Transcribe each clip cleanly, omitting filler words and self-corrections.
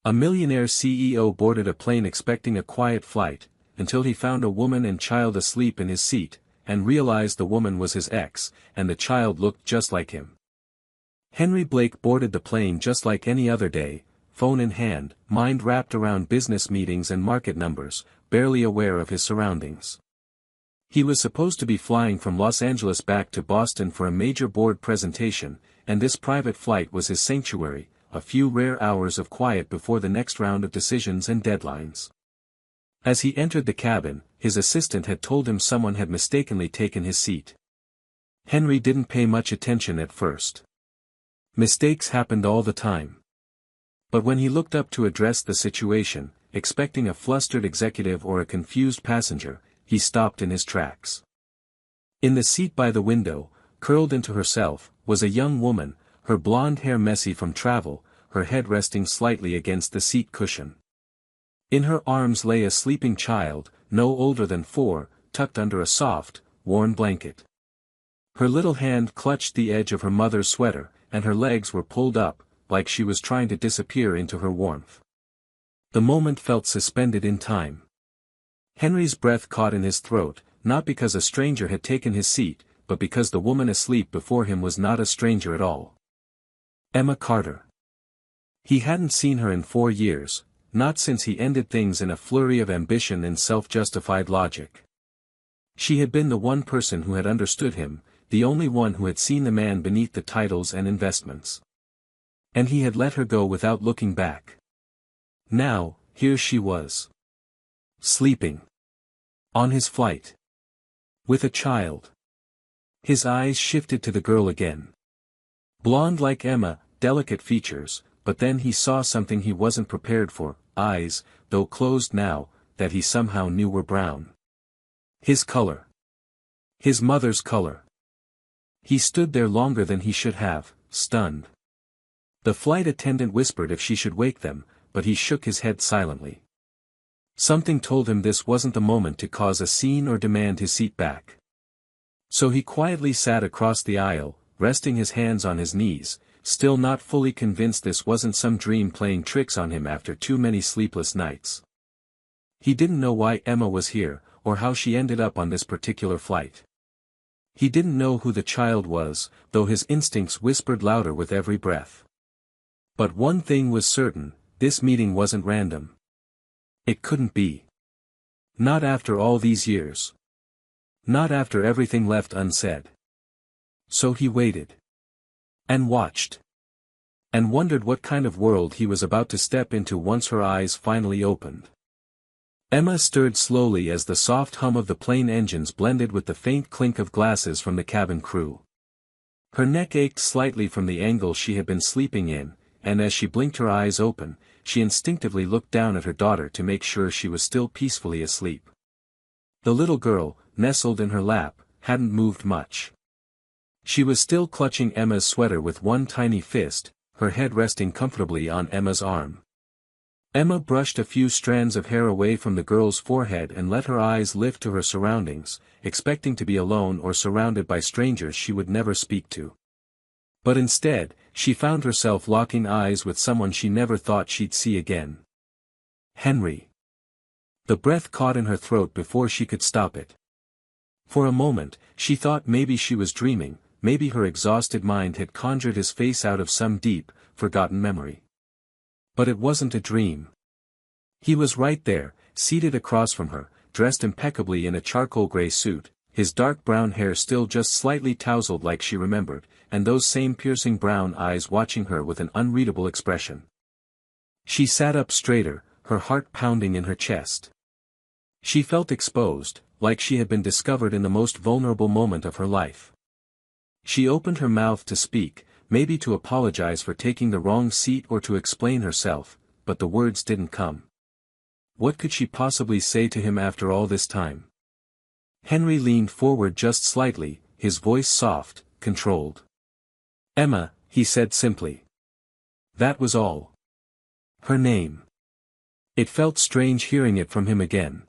A millionaire CEO boarded a plane expecting a quiet flight, until he found a woman and child asleep in his seat, and realized the woman was his ex, and the child looked just like him. Henry Blake boarded the plane just like any other day, phone in hand, mind wrapped around business meetings and market numbers, barely aware of his surroundings. He was supposed to be flying from Los Angeles back to Boston for a major board presentation, and this private flight was his sanctuary, a few rare hours of quiet before the next round of decisions and deadlines. As he entered the cabin, his assistant had told him someone had mistakenly taken his seat. Henry didn't pay much attention at first. Mistakes happened all the time. But when he looked up to address the situation, expecting a flustered executive or a confused passenger, he stopped in his tracks. In the seat by the window, curled into herself, was a young woman, her blonde hair messy from travel, her head resting slightly against the seat cushion. In her arms lay a sleeping child, no older than 4, tucked under a soft, worn blanket. Her little hand clutched the edge of her mother's sweater, and her legs were pulled up, like she was trying to disappear into her warmth. The moment felt suspended in time. Henry's breath caught in his throat, not because a stranger had taken his seat, but because the woman asleep before him was not a stranger at all. Emma Carter. He hadn't seen her in 4 years, not since he ended things in a flurry of ambition and self-justified logic. She had been the one person who had understood him, the only one who had seen the man beneath the titles and investments. And he had let her go without looking back. Now, here she was. Sleeping. On his flight. With a child. His eyes shifted to the girl again. Blonde like Emma, delicate features, but then he saw something he wasn't prepared for, eyes, though closed now, that he somehow knew were brown. His color. His mother's color. He stood there longer than he should have, stunned. The flight attendant whispered if she should wake them, but he shook his head silently. Something told him this wasn't the moment to cause a scene or demand his seat back. So he quietly sat across the aisle, resting his hands on his knees, still not fully convinced this wasn't some dream playing tricks on him after too many sleepless nights. He didn't know why Emma was here, or how she ended up on this particular flight. He didn't know who the child was, though his instincts whispered louder with every breath. But one thing was certain, this meeting wasn't random. It couldn't be. Not after all these years. Not after everything left unsaid. So he waited. And watched. And wondered what kind of world he was about to step into once her eyes finally opened. Emma stirred slowly as the soft hum of the plane engines blended with the faint clink of glasses from the cabin crew. Her neck ached slightly from the angle she had been sleeping in, and as she blinked her eyes open, she instinctively looked down at her daughter to make sure she was still peacefully asleep. The little girl, nestled in her lap, hadn't moved much. She was still clutching Emma's sweater with one tiny fist, her head resting comfortably on Emma's arm. Emma brushed a few strands of hair away from the girl's forehead and let her eyes lift to her surroundings, expecting to be alone or surrounded by strangers she would never speak to. But instead, she found herself locking eyes with someone she never thought she'd see again. Henry. The breath caught in her throat before she could stop it. For a moment, she thought maybe she was dreaming, maybe her exhausted mind had conjured his face out of some deep, forgotten memory. But it wasn't a dream. He was right there, seated across from her, dressed impeccably in a charcoal gray suit, his dark brown hair still just slightly tousled like she remembered, and those same piercing brown eyes watching her with an unreadable expression. She sat up straighter, her heart pounding in her chest. She felt exposed, like she had been discovered in the most vulnerable moment of her life. She opened her mouth to speak, maybe to apologize for taking the wrong seat or to explain herself, but the words didn't come. What could she possibly say to him after all this time? Henry leaned forward just slightly, his voice soft, controlled. Emma, he said simply. That was all. Her name. It felt strange hearing it from him again.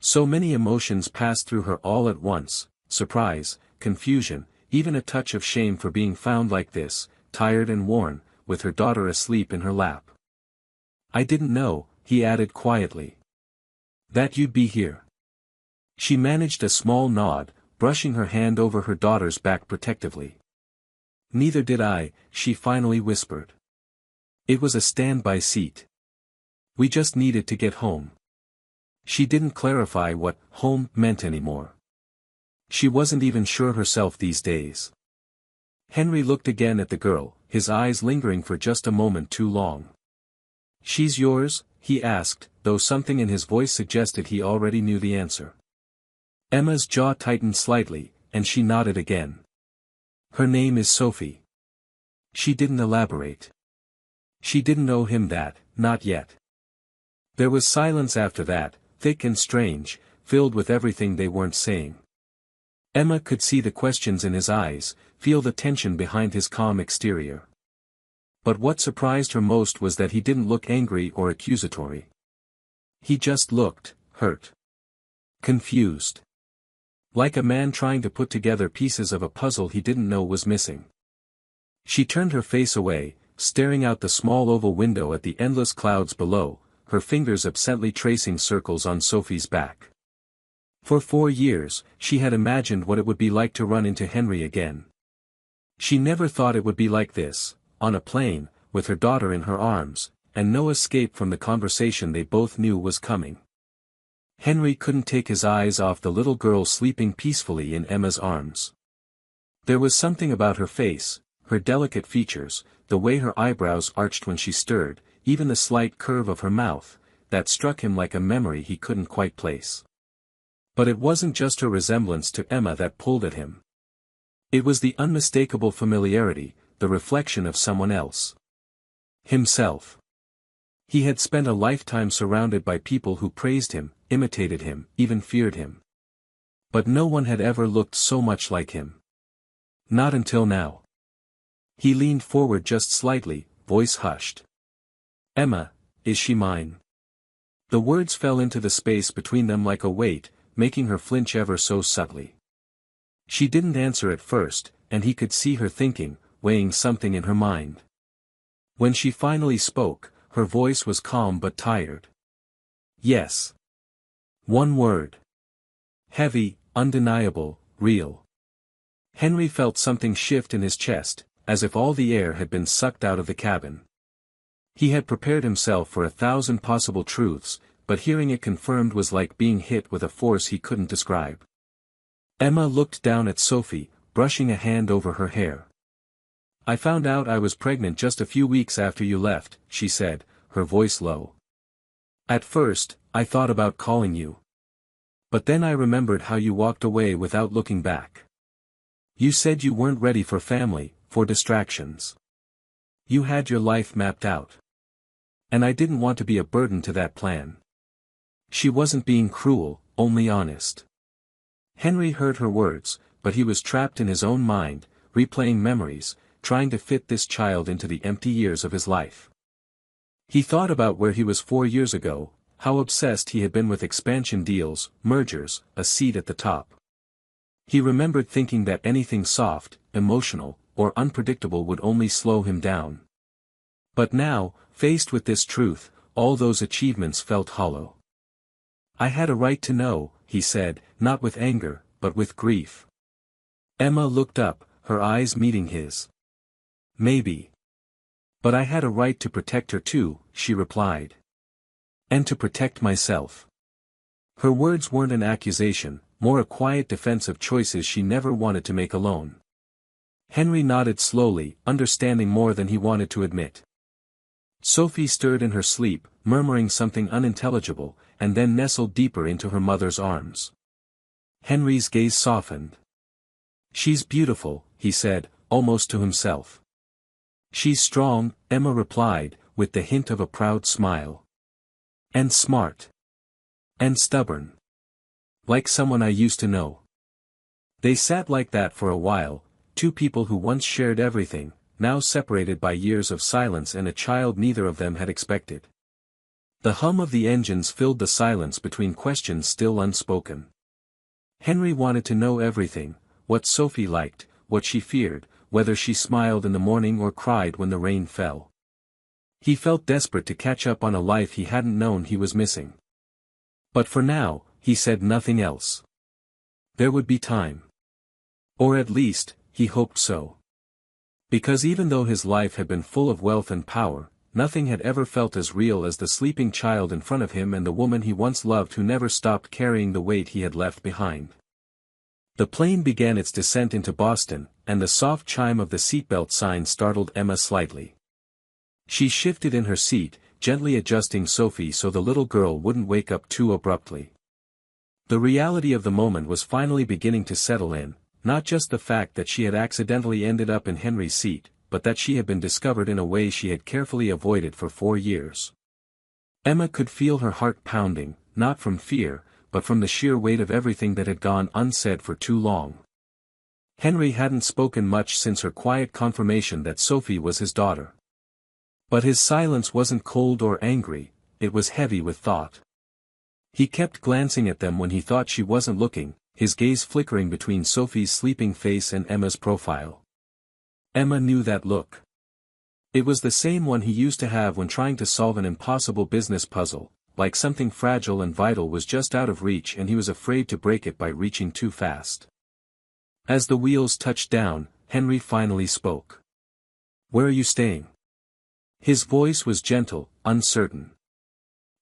So many emotions passed through her all at once, surprise, confusion, even a touch of shame for being found like this, tired and worn, with her daughter asleep in her lap. I didn't know, he added quietly. That you'd be here. She managed a small nod, brushing her hand over her daughter's back protectively. Neither did I, she finally whispered. It was a standby seat. We just needed to get home. She didn't clarify what home meant anymore. She wasn't even sure herself these days. Henry looked again at the girl, his eyes lingering for just a moment too long. She's yours? He asked, though something in his voice suggested he already knew the answer. Emma's jaw tightened slightly, and she nodded again. Her name is Sophie. She didn't elaborate. She didn't owe him that, not yet. There was silence after that, thick and strange, filled with everything they weren't saying. Emma could see the questions in his eyes, feel the tension behind his calm exterior. But what surprised her most was that he didn't look angry or accusatory. He just looked hurt. Confused. Like a man trying to put together pieces of a puzzle he didn't know was missing. She turned her face away, staring out the small oval window at the endless clouds below, her fingers absently tracing circles on Sophie's back. For 4 years, she had imagined what it would be like to run into Henry again. She never thought it would be like this, on a plane, with her daughter in her arms, and no escape from the conversation they both knew was coming. Henry couldn't take his eyes off the little girl sleeping peacefully in Emma's arms. There was something about her face, her delicate features, the way her eyebrows arched when she stirred, even the slight curve of her mouth, that struck him like a memory he couldn't quite place. But it wasn't just her resemblance to Emma that pulled at him. It was the unmistakable familiarity, the reflection of someone else. Himself. He had spent a lifetime surrounded by people who praised him, imitated him, even feared him. But no one had ever looked so much like him. Not until now. He leaned forward just slightly, voice hushed. Emma, is she mine? The words fell into the space between them like a weight, making her flinch ever so subtly. She didn't answer at first, and he could see her thinking, weighing something in her mind. When she finally spoke, her voice was calm but tired. Yes. One word. Heavy, undeniable, real. Henry felt something shift in his chest, as if all the air had been sucked out of the cabin. He had prepared himself for 1,000 possible truths, but hearing it confirmed was like being hit with a force he couldn't describe. Emma looked down at Sophie, brushing a hand over her hair. I found out I was pregnant just a few weeks after you left, she said, her voice low. At first, I thought about calling you. But then I remembered how you walked away without looking back. You said you weren't ready for family, for distractions. You had your life mapped out. And I didn't want to be a burden to that plan. She wasn't being cruel, only honest. Henry heard her words, but he was trapped in his own mind, replaying memories, trying to fit this child into the empty years of his life. He thought about where he was 4 years ago, how obsessed he had been with expansion deals, mergers, a seat at the top. He remembered thinking that anything soft, emotional, or unpredictable would only slow him down. But now, faced with this truth, all those achievements felt hollow. I had a right to know, he said, not with anger, but with grief. Emma looked up, her eyes meeting his. Maybe. But I had a right to protect her too, she replied. And to protect myself. Her words weren't an accusation, more a quiet defense of choices she never wanted to make alone. Henry nodded slowly, understanding more than he wanted to admit. Sophie stirred in her sleep, murmuring something unintelligible, and then nestled deeper into her mother's arms. Henry's gaze softened. She's beautiful, he said, almost to himself. She's strong, Emma replied, with the hint of a proud smile. And smart. And stubborn. Like someone I used to know. They sat like that for a while, two people who once shared everything, now separated by years of silence and a child neither of them had expected. The hum of the engines filled the silence between questions still unspoken. Henry wanted to know everything, what Sophie liked, what she feared, whether she smiled in the morning or cried when the rain fell. He felt desperate to catch up on a life he hadn't known he was missing. But for now, he said nothing else. There would be time. Or at least, he hoped so. Because even though his life had been full of wealth and power, nothing had ever felt as real as the sleeping child in front of him and the woman he once loved who never stopped carrying the weight he had left behind. The plane began its descent into Boston, and the soft chime of the seatbelt sign startled Emma slightly. She shifted in her seat, gently adjusting Sophie so the little girl wouldn't wake up too abruptly. The reality of the moment was finally beginning to settle in, not just the fact that she had accidentally ended up in Henry's seat, but that she had been discovered in a way she had carefully avoided for 4 years. Emma could feel her heart pounding, not from fear, but from the sheer weight of everything that had gone unsaid for too long. Henry hadn't spoken much since her quiet confirmation that Sophie was his daughter. But his silence wasn't cold or angry, it was heavy with thought. He kept glancing at them when he thought she wasn't looking, his gaze flickering between Sophie's sleeping face and Emma's profile. Emma knew that look. It was the same one he used to have when trying to solve an impossible business puzzle, like something fragile and vital was just out of reach and he was afraid to break it by reaching too fast. As the wheels touched down, Henry finally spoke. "Where are you staying?" His voice was gentle, uncertain.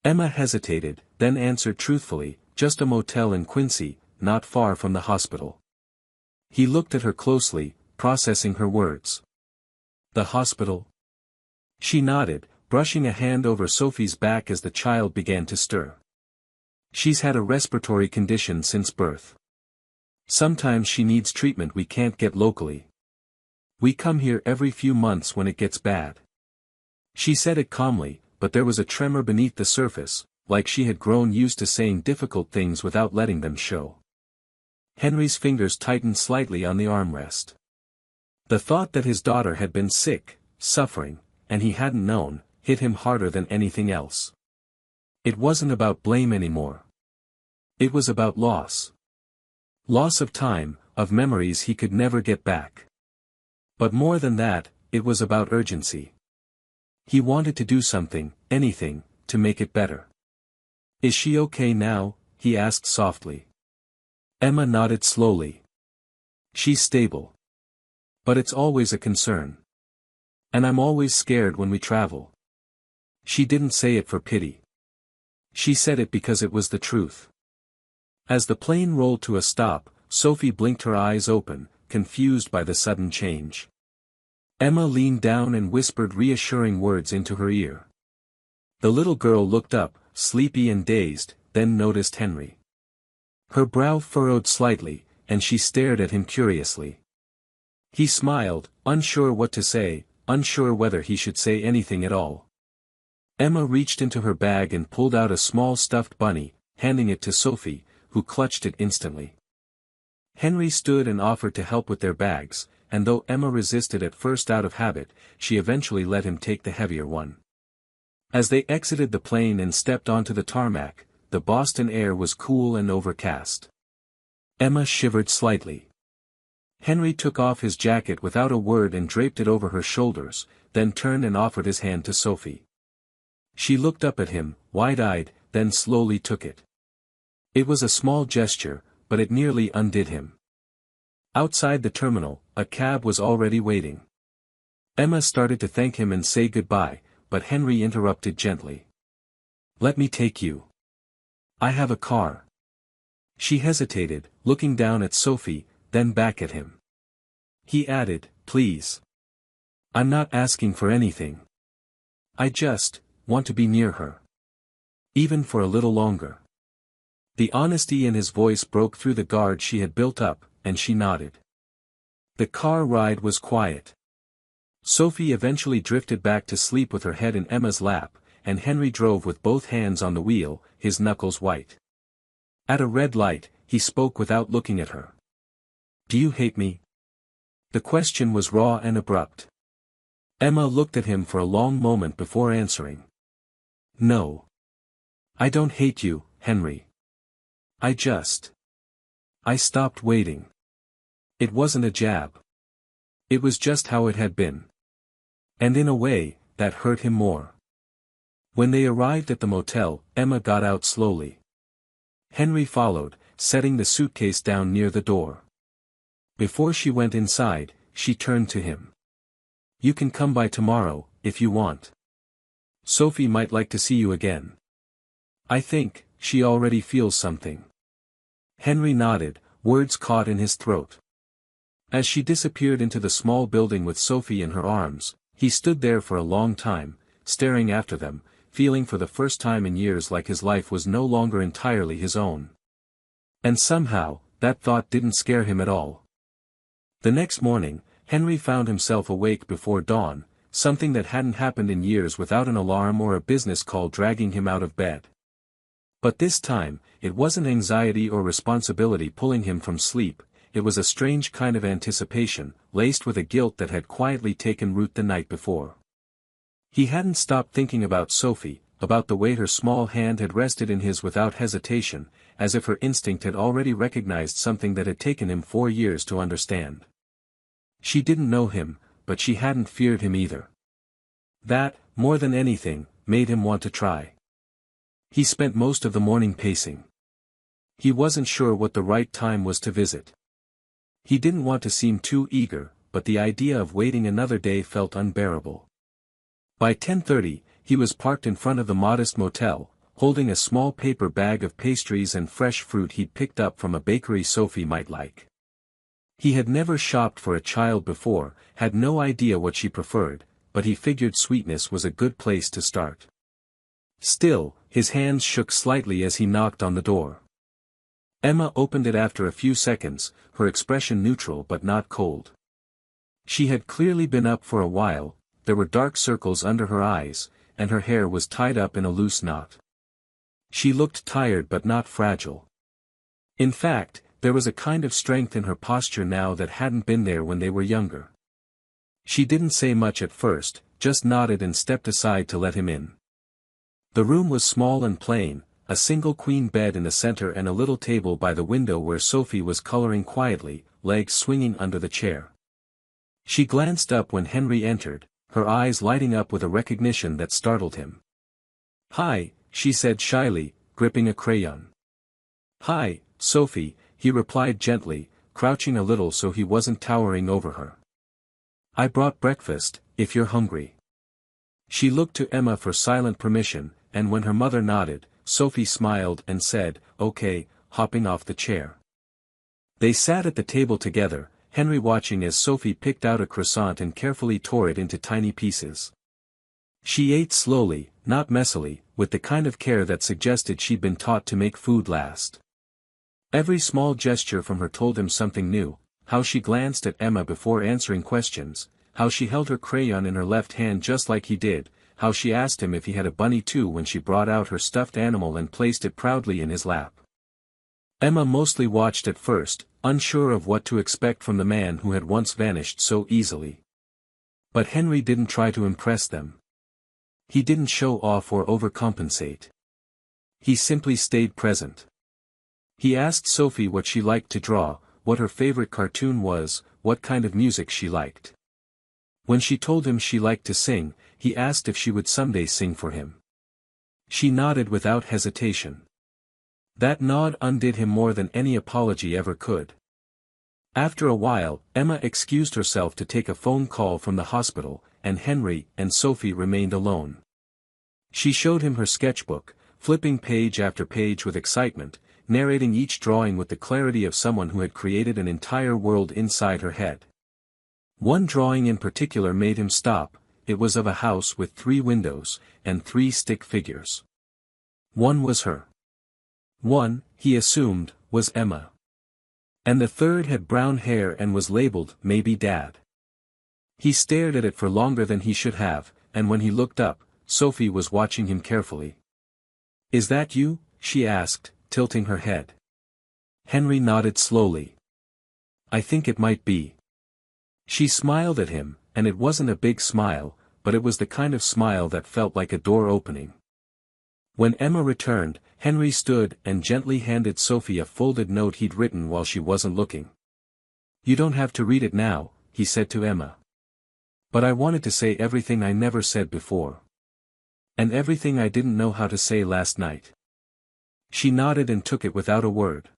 Emma hesitated, then answered truthfully, "Just a motel in Quincy, not far from the hospital." He looked at her closely, processing her words. "The hospital?" She nodded, brushing a hand over Sophie's back as the child began to stir. "She's had a respiratory condition since birth. Sometimes she needs treatment we can't get locally. We come here every few months when it gets bad." She said it calmly, but there was a tremor beneath the surface, like she had grown used to saying difficult things without letting them show. Henry's fingers tightened slightly on the armrest. The thought that his daughter had been sick, suffering, and he hadn't known, hit him harder than anything else. It wasn't about blame anymore. It was about loss. Loss of time, of memories he could never get back. But more than that, it was about urgency. He wanted to do something, anything, to make it better. "Is she okay now?" he asked softly. Emma nodded slowly. "She's stable. But it's always a concern. And I'm always scared when we travel." She didn't say it for pity. She said it because it was the truth. As the plane rolled to a stop, Sophie blinked her eyes open, confused by the sudden change. Emma leaned down and whispered reassuring words into her ear. The little girl looked up, sleepy and dazed, then noticed Henry. Her brow furrowed slightly, and she stared at him curiously. He smiled, unsure what to say, unsure whether he should say anything at all. Emma reached into her bag and pulled out a small stuffed bunny, handing it to Sophie, who clutched it instantly. Henry stood and offered to help with their bags, and though Emma resisted at first out of habit, she eventually let him take the heavier one. As they exited the plane and stepped onto the tarmac, the Boston air was cool and overcast. Emma shivered slightly. Henry took off his jacket without a word and draped it over her shoulders, then turned and offered his hand to Sophie. She looked up at him, wide-eyed, then slowly took it. It was a small gesture, but it nearly undid him. Outside the terminal, a cab was already waiting. Emma started to thank him and say goodbye, but Henry interrupted gently. "Let me take you. I have a car." She hesitated, looking down at Sophie, then back at him. He added, "Please. I'm not asking for anything. I just want to be near her. Even for a little longer." The honesty in his voice broke through the guard she had built up, and she nodded. The car ride was quiet. Sophie eventually drifted back to sleep with her head in Emma's lap, and Henry drove with both hands on the wheel, his knuckles white. At a red light, he spoke without looking at her. "Do you hate me?" The question was raw and abrupt. Emma looked at him for a long moment before answering. "No. I don't hate you, Henry. I stopped waiting. It wasn't a jab. It was just how it had been. And in a way, that hurt him more. When they arrived at the motel, Emma got out slowly. Henry followed, setting the suitcase down near the door. Before she went inside, she turned to him. "You can come by tomorrow, if you want. Sophie might like to see you again. I think, she already feels something." Henry nodded, words caught in his throat. As she disappeared into the small building with Sophie in her arms, he stood there for a long time, staring after them, feeling for the first time in years like his life was no longer entirely his own. And somehow, that thought didn't scare him at all. The next morning, Henry found himself awake before dawn, something that hadn't happened in years without an alarm or a business call dragging him out of bed. But this time, it wasn't anxiety or responsibility pulling him from sleep, it was a strange kind of anticipation, laced with a guilt that had quietly taken root the night before. He hadn't stopped thinking about Sophie, about the way her small hand had rested in his without hesitation, as if her instinct had already recognized something that had taken him 4 years to understand. She didn't know him, but she hadn't feared him either. That, more than anything, made him want to try. He spent most of the morning pacing. He wasn't sure what the right time was to visit. He didn't want to seem too eager, but the idea of waiting another day felt unbearable. By 10:30, he was parked in front of the modest motel, holding a small paper bag of pastries and fresh fruit he'd picked up from a bakery Sophie might like. He had never shopped for a child before, had no idea what she preferred, but he figured sweetness was a good place to start. Still, his hands shook slightly as he knocked on the door. Emma opened it after a few seconds, her expression neutral but not cold. She had clearly been up for a while, there were dark circles under her eyes, and her hair was tied up in a loose knot. She looked tired but not fragile. In fact, there was a kind of strength in her posture now that hadn't been there when they were younger. She didn't say much at first, just nodded and stepped aside to let him in. The room was small and plain, a single queen bed in the center and a little table by the window where Sophie was coloring quietly, legs swinging under the chair. She glanced up when Henry entered, her eyes lighting up with a recognition that startled him. "Hi," she said shyly, gripping a crayon. "Hi, Sophie," he replied gently, crouching a little so he wasn't towering over her. "I brought breakfast, if you're hungry." She looked to Emma for silent permission, and when her mother nodded, Sophie smiled and said, "Okay," hopping off the chair. They sat at the table together, Henry watching as Sophie picked out a croissant and carefully tore it into tiny pieces. She ate slowly, not messily, with the kind of care that suggested she'd been taught to make food last. Every small gesture from her told him something new, how she glanced at Emma before answering questions, how she held her crayon in her left hand just like he did, how she asked him if he had a bunny too when she brought out her stuffed animal and placed it proudly in his lap. Emma mostly watched at first, unsure of what to expect from the man who had once vanished so easily. But Henry didn't try to impress them. He didn't show off or overcompensate. He simply stayed present. He asked Sophie what she liked to draw, what her favorite cartoon was, what kind of music she liked. When she told him she liked to sing, he asked if she would someday sing for him. She nodded without hesitation. That nod undid him more than any apology ever could. After a while, Emma excused herself to take a phone call from the hospital, and Henry and Sophie remained alone. She showed him her sketchbook, flipping page after page with excitement, narrating each drawing with the clarity of someone who had created an entire world inside her head. One drawing in particular made him stop, it was of a house with 3 windows, and 3 stick figures. One was her. One, he assumed, was Emma. And the third had brown hair and was labeled, "Maybe Dad." He stared at it for longer than he should have, and when he looked up, Sophie was watching him carefully. "Is that you?" she asked, tilting her head. Henry nodded slowly. "I think it might be." She smiled at him, and it wasn't a big smile, but it was the kind of smile that felt like a door opening. When Emma returned, Henry stood and gently handed Sophie a folded note he'd written while she wasn't looking. "You don't have to read it now," he said to Emma. But I wanted to say everything I never said before. And everything I didn't know how to say last night. She nodded and took it without a word.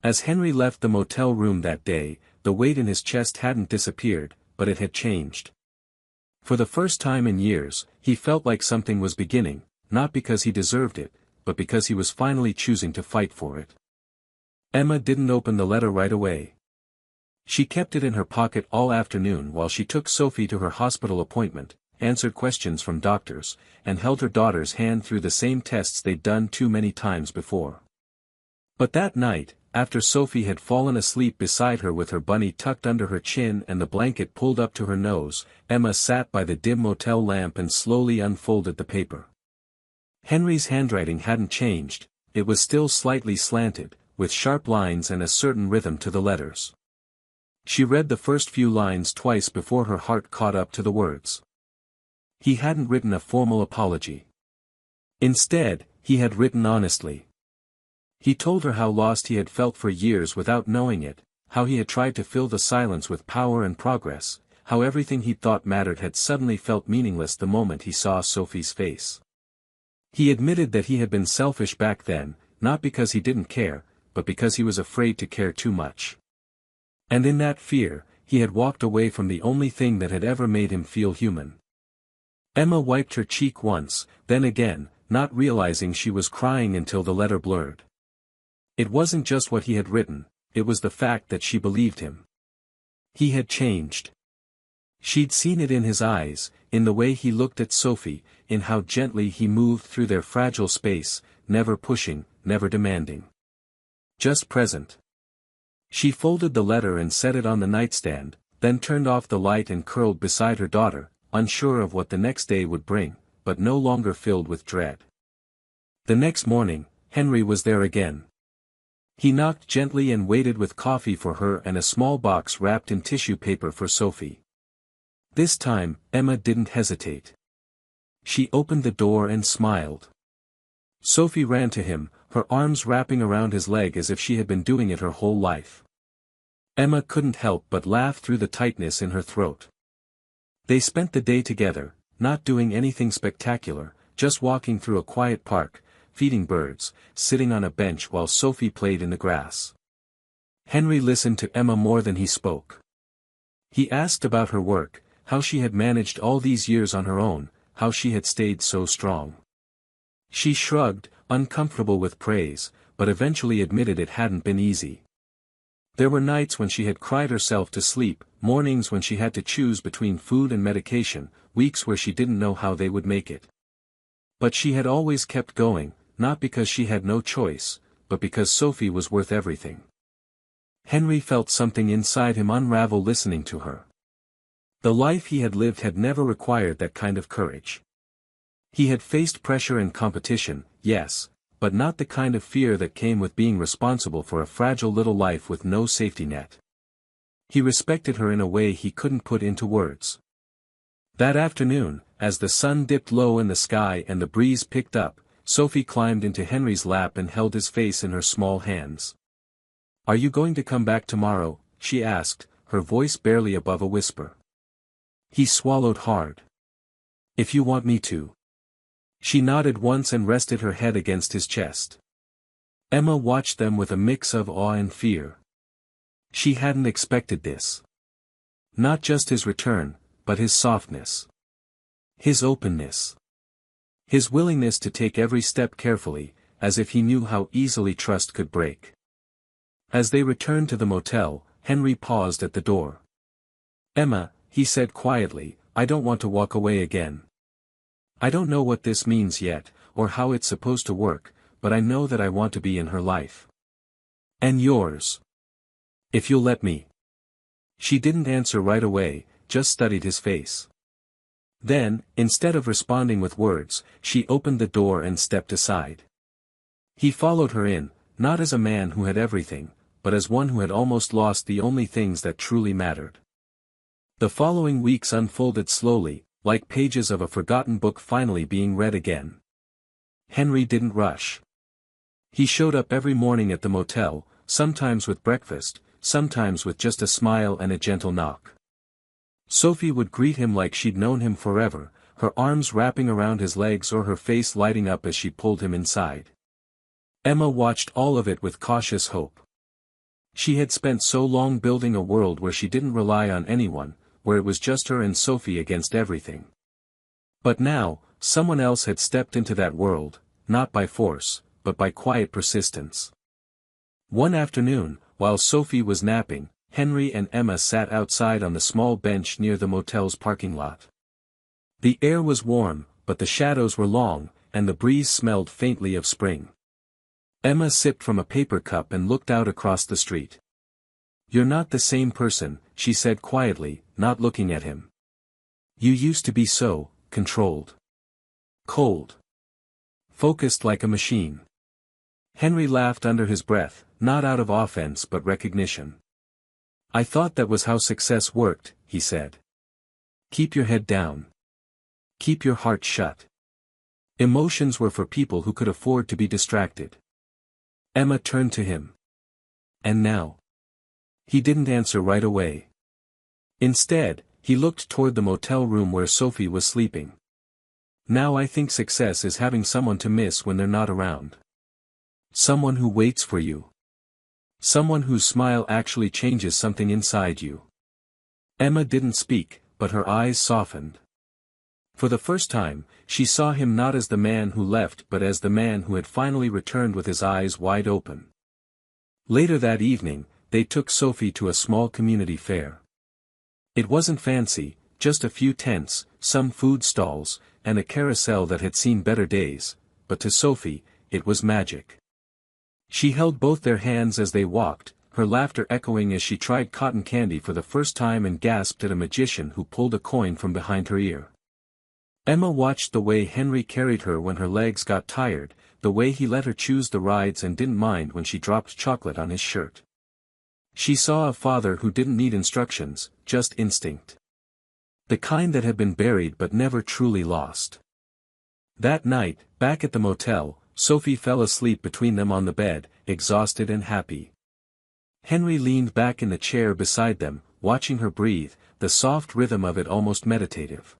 As Henry left the motel room that day, the weight in his chest hadn't disappeared, but it had changed. For the first time in years, he felt like something was beginning, not because he deserved it, but because he was finally choosing to fight for it. Emma didn't open the letter right away. She kept it in her pocket all afternoon while she took Sophie to her hospital appointment, answered questions from doctors, and held her daughter's hand through the same tests they'd done too many times before. But that night, after Sophie had fallen asleep beside her with her bunny tucked under her chin and the blanket pulled up to her nose, Emma sat by the dim motel lamp and slowly unfolded the paper. Henry's handwriting hadn't changed, it was still slightly slanted, with sharp lines and a certain rhythm to the letters. She read the first few lines twice before her heart caught up to the words. He hadn't written a formal apology. Instead, he had written honestly. He told her how lost he had felt for years without knowing it, how he had tried to fill the silence with power and progress, how everything he thought mattered had suddenly felt meaningless the moment he saw Sophie's face. He admitted that he had been selfish back then, not because he didn't care, but because he was afraid to care too much. And in that fear, he had walked away from the only thing that had ever made him feel human. Emma wiped her cheek once, then again, not realizing she was crying until the letter blurred. It wasn't just what he had written, it was the fact that she believed him. He had changed. She'd seen it in his eyes, in the way he looked at Sophie, in how gently he moved through their fragile space, never pushing, never demanding. Just present. She folded the letter and set it on the nightstand, then turned off the light and curled beside her daughter, unsure of what the next day would bring, but no longer filled with dread. The next morning, Henry was there again. He knocked gently and waited with coffee for her and a small box wrapped in tissue paper for Sophie. This time, Emma didn't hesitate. She opened the door and smiled. Sophie ran to him, her arms wrapping around his leg as if she had been doing it her whole life. Emma couldn't help but laugh through the tightness in her throat. They spent the day together, not doing anything spectacular, just walking through a quiet park, feeding birds, sitting on a bench while Sophie played in the grass. Henry listened to Emma more than he spoke. He asked about her work, how she had managed all these years on her own, how she had stayed so strong. She shrugged, uncomfortable with praise, but eventually admitted it hadn't been easy. There were nights when she had cried herself to sleep, mornings when she had to choose between food and medication, weeks where she didn't know how they would make it. But she had always kept going, not because she had no choice, but because Sophie was worth everything. Henry felt something inside him unravel listening to her. The life he had lived had never required that kind of courage. He had faced pressure and competition, yes, but not the kind of fear that came with being responsible for a fragile little life with no safety net. He respected her in a way he couldn't put into words. That afternoon, as the sun dipped low in the sky and the breeze picked up, Sophie climbed into Henry's lap and held his face in her small hands. "Are you going to come back tomorrow?" she asked, her voice barely above a whisper. He swallowed hard. "If you want me to." She nodded once and rested her head against his chest. Emma watched them with a mix of awe and fear. She hadn't expected this. Not just his return, but his softness. His openness. His willingness to take every step carefully, as if he knew how easily trust could break. As they returned to the motel, Henry paused at the door. "Emma," he said quietly, "I don't want to walk away again. I don't know what this means yet, or how it's supposed to work, but I know that I want to be in her life. And yours. If you'll let me." She didn't answer right away, just studied his face. Then, instead of responding with words, she opened the door and stepped aside. He followed her in, not as a man who had everything, but as one who had almost lost the only things that truly mattered. The following weeks unfolded slowly, like pages of a forgotten book finally being read again. Henry didn't rush. He showed up every morning at the motel, sometimes with breakfast, sometimes with just a smile and a gentle knock. Sophie would greet him like she'd known him forever, her arms wrapping around his legs or her face lighting up as she pulled him inside. Emma watched all of it with cautious hope. She had spent so long building a world where she didn't rely on anyone, where it was just her and Sophie against everything. But now, someone else had stepped into that world, not by force, but by quiet persistence. One afternoon, while Sophie was napping, Henry and Emma sat outside on the small bench near the motel's parking lot. The air was warm, but the shadows were long, and the breeze smelled faintly of spring. Emma sipped from a paper cup and looked out across the street. "You're not the same person," she said quietly, not looking at him. "You used to be so controlled. Cold. Focused like a machine." Henry laughed under his breath, not out of offense but recognition. "I thought that was how success worked," he said. "Keep your head down. Keep your heart shut. Emotions were for people who could afford to be distracted." Emma turned to him. "And now?" He didn't answer right away. Instead, he looked toward the motel room where Sophie was sleeping. "Now I think success is having someone to miss when they're not around. Someone who waits for you. Someone whose smile actually changes something inside you." Emma didn't speak, but her eyes softened. For the first time, she saw him not as the man who left but as the man who had finally returned with his eyes wide open. Later that evening, they took Sophie to a small community fair. It wasn't fancy, just a few tents, some food stalls, and a carousel that had seen better days, but to Sophie, it was magic. She held both their hands as they walked, her laughter echoing as she tried cotton candy for the first time and gasped at a magician who pulled a coin from behind her ear. Emma watched the way Henry carried her when her legs got tired, the way he let her choose the rides and didn't mind when she dropped chocolate on his shirt. She saw a father who didn't need instructions, just instinct. The kind that had been buried but never truly lost. That night, back at the motel, Sophie fell asleep between them on the bed, exhausted and happy. Henry leaned back in the chair beside them, watching her breathe, the soft rhythm of it almost meditative.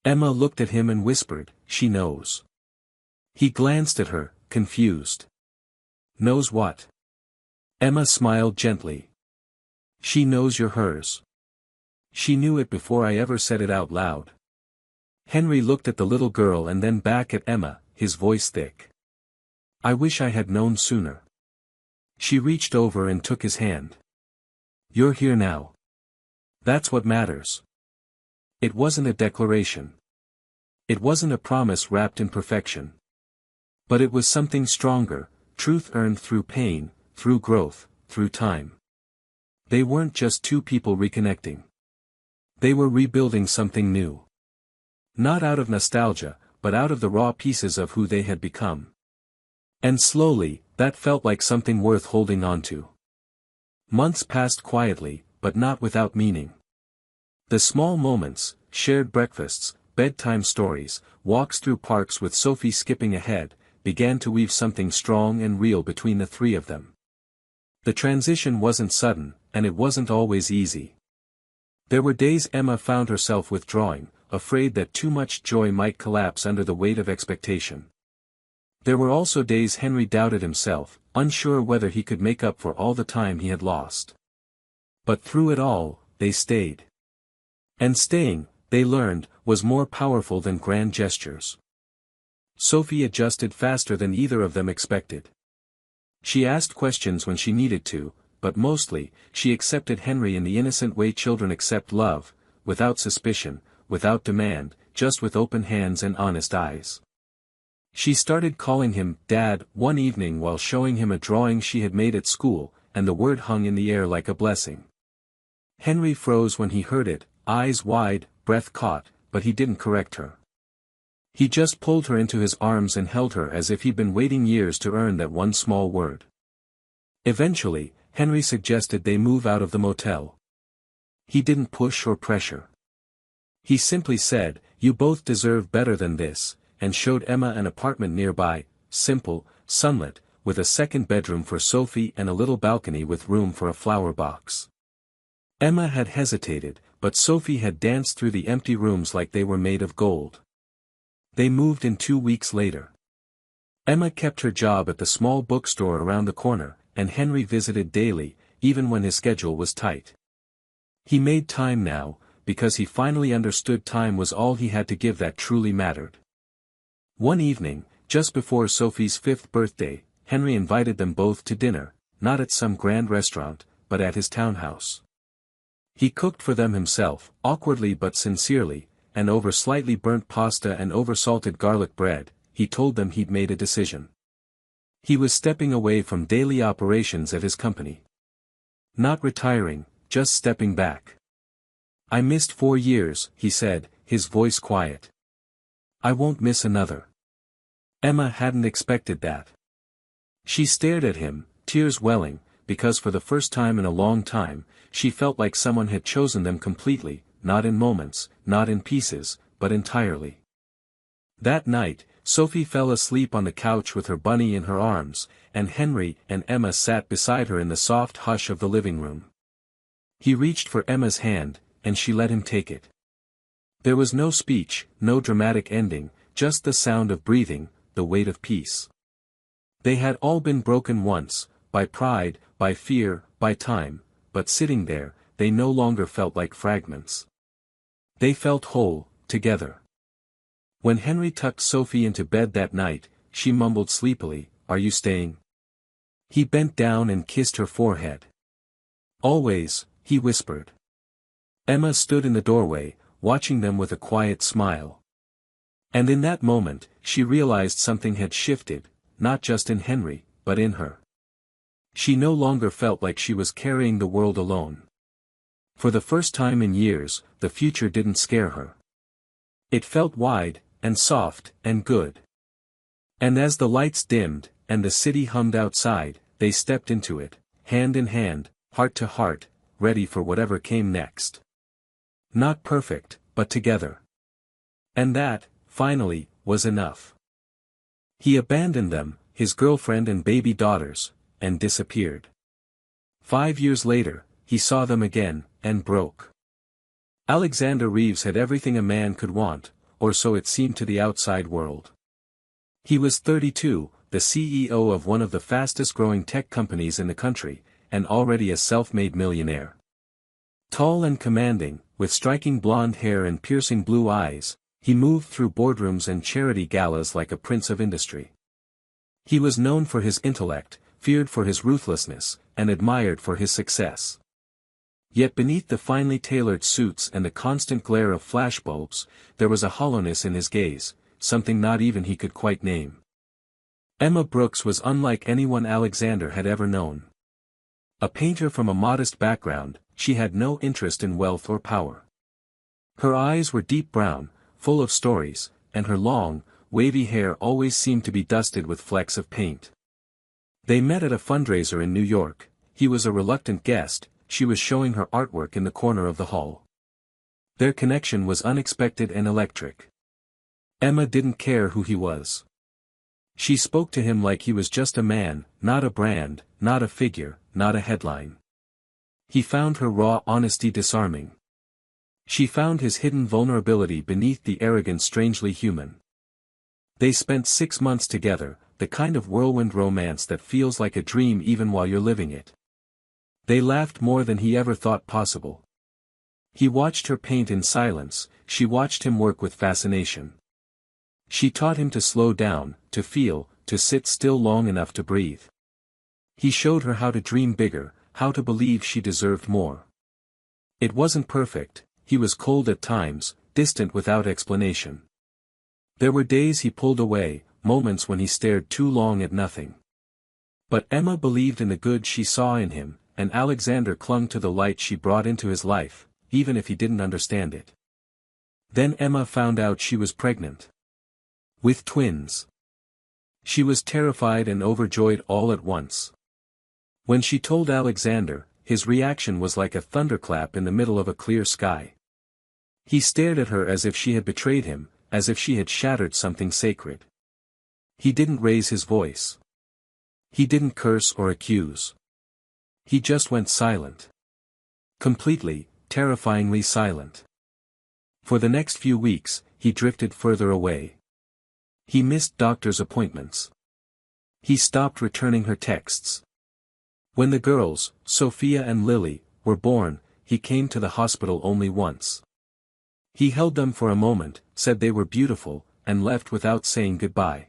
Emma looked at him and whispered, "She knows." He glanced at her, confused. "Knows what?" Emma smiled gently. "She knows you're hers. She knew it before I ever said it out loud." Henry looked at the little girl and then back at Emma, his voice thick. "I wish I had known sooner." She reached over and took his hand. "You're here now. That's what matters." It wasn't a declaration. It wasn't a promise wrapped in perfection. But it was something stronger, truth earned through pain, through growth, through time. They weren't just two people reconnecting. They were rebuilding something new. Not out of nostalgia, but out of the raw pieces of who they had become. And slowly, that felt like something worth holding on to. Months passed quietly, but not without meaning. The small moments, shared breakfasts, bedtime stories, walks through parks with Sophie skipping ahead, began to weave something strong and real between the three of them. The transition wasn't sudden, and it wasn't always easy. There were days Emma found herself withdrawing, afraid that too much joy might collapse under the weight of expectation. There were also days Henry doubted himself, unsure whether he could make up for all the time he had lost. But through it all, they stayed. And staying, they learned, was more powerful than grand gestures. Sophie adjusted faster than either of them expected. She asked questions when she needed to, but mostly, she accepted Henry in the innocent way children accept love, without suspicion, without demand, just with open hands and honest eyes. She started calling him Dad one evening while showing him a drawing she had made at school, and the word hung in the air like a blessing. Henry froze when he heard it, eyes wide, breath caught, but he didn't correct her. He just pulled her into his arms and held her as if he'd been waiting years to earn that one small word. Eventually, Henry suggested they move out of the motel. He didn't push or pressure. He simply said, "You both deserve better than this," and showed Emma an apartment nearby, simple, sunlit, with a second bedroom for Sophie and a little balcony with room for a flower box. Emma had hesitated, but Sophie had danced through the empty rooms like they were made of gold. They moved in 2 weeks later. Emma kept her job at the small bookstore around the corner, and Henry visited daily, even when his schedule was tight. He made time now, because he finally understood time was all he had to give that truly mattered. One evening, just before Sophie's 5th birthday, Henry invited them both to dinner, not at some grand restaurant, but at his townhouse. He cooked for them himself, awkwardly but sincerely, and over slightly burnt pasta and over-salted garlic bread, he told them he'd made a decision. He was stepping away from daily operations at his company. Not retiring, just stepping back. "I missed 4 years," he said, his voice quiet. "I won't miss another." Emma hadn't expected that. She stared at him, tears welling, because for the first time in a long time, she felt like someone had chosen them completely, not in moments, not in pieces, but entirely. That night, Sophie fell asleep on the couch with her bunny in her arms, and Henry and Emma sat beside her in the soft hush of the living room. He reached for Emma's hand, and she let him take it. There was no speech, no dramatic ending, just the sound of breathing, the weight of peace. They had all been broken once, by pride, by fear, by time, but sitting there, they no longer felt like fragments. They felt whole, together. When Henry tucked Sophie into bed that night, she mumbled sleepily, "Are you staying?" He bent down and kissed her forehead. "Always," he whispered. Emma stood in the doorway, watching them with a quiet smile. And in that moment, she realized something had shifted, not just in Henry, but in her. She no longer felt like she was carrying the world alone. For the first time in years, the future didn't scare her. It felt wide, and soft, and good. And as the lights dimmed, and the city hummed outside, they stepped into it, hand in hand, heart to heart, ready for whatever came next. Not perfect, but together. And that, finally, was enough. He abandoned them, his girlfriend and baby daughters, and disappeared. 5 years later, he saw them again, and broke. Alexander Reeves had everything a man could want, or so it seemed to the outside world. He was 32, the CEO of one of the fastest-growing tech companies in the country, and already a self-made millionaire. Tall and commanding, with striking blonde hair and piercing blue eyes, he moved through boardrooms and charity galas like a prince of industry. He was known for his intellect, feared for his ruthlessness, and admired for his success. Yet beneath the finely tailored suits and the constant glare of flashbulbs, there was a hollowness in his gaze, something not even he could quite name. Emma Brooks was unlike anyone Alexander had ever known. A painter from a modest background, she had no interest in wealth or power. Her eyes were deep brown, full of stories, and her long, wavy hair always seemed to be dusted with flecks of paint. They met at a fundraiser in New York. He was a reluctant guest, she was showing her artwork in the corner of the hall. Their connection was unexpected and electric. Emma didn't care who he was. She spoke to him like he was just a man, not a brand, not a figure, not a headline. He found her raw honesty disarming. She found his hidden vulnerability beneath the arrogance strangely human. They spent 6 months together, the kind of whirlwind romance that feels like a dream even while you're living it. They laughed more than he ever thought possible. He watched her paint in silence, she watched him work with fascination. She taught him to slow down, to feel, to sit still long enough to breathe. He showed her how to dream bigger, how to believe she deserved more. It wasn't perfect, he was cold at times, distant without explanation. There were days he pulled away, moments when he stared too long at nothing. But Emma believed in the good she saw in him, and Alexander clung to the light she brought into his life, even if he didn't understand it. Then Emma found out she was pregnant. With twins. She was terrified and overjoyed all at once. When she told Alexander, his reaction was like a thunderclap in the middle of a clear sky. He stared at her as if she had betrayed him, as if she had shattered something sacred. He didn't raise his voice. He didn't curse or accuse. He just went silent. Completely, terrifyingly silent. For the next few weeks, he drifted further away. He missed doctor's appointments. He stopped returning her texts. When the girls, Sophia and Lily, were born, he came to the hospital only once. He held them for a moment, said they were beautiful, and left without saying goodbye.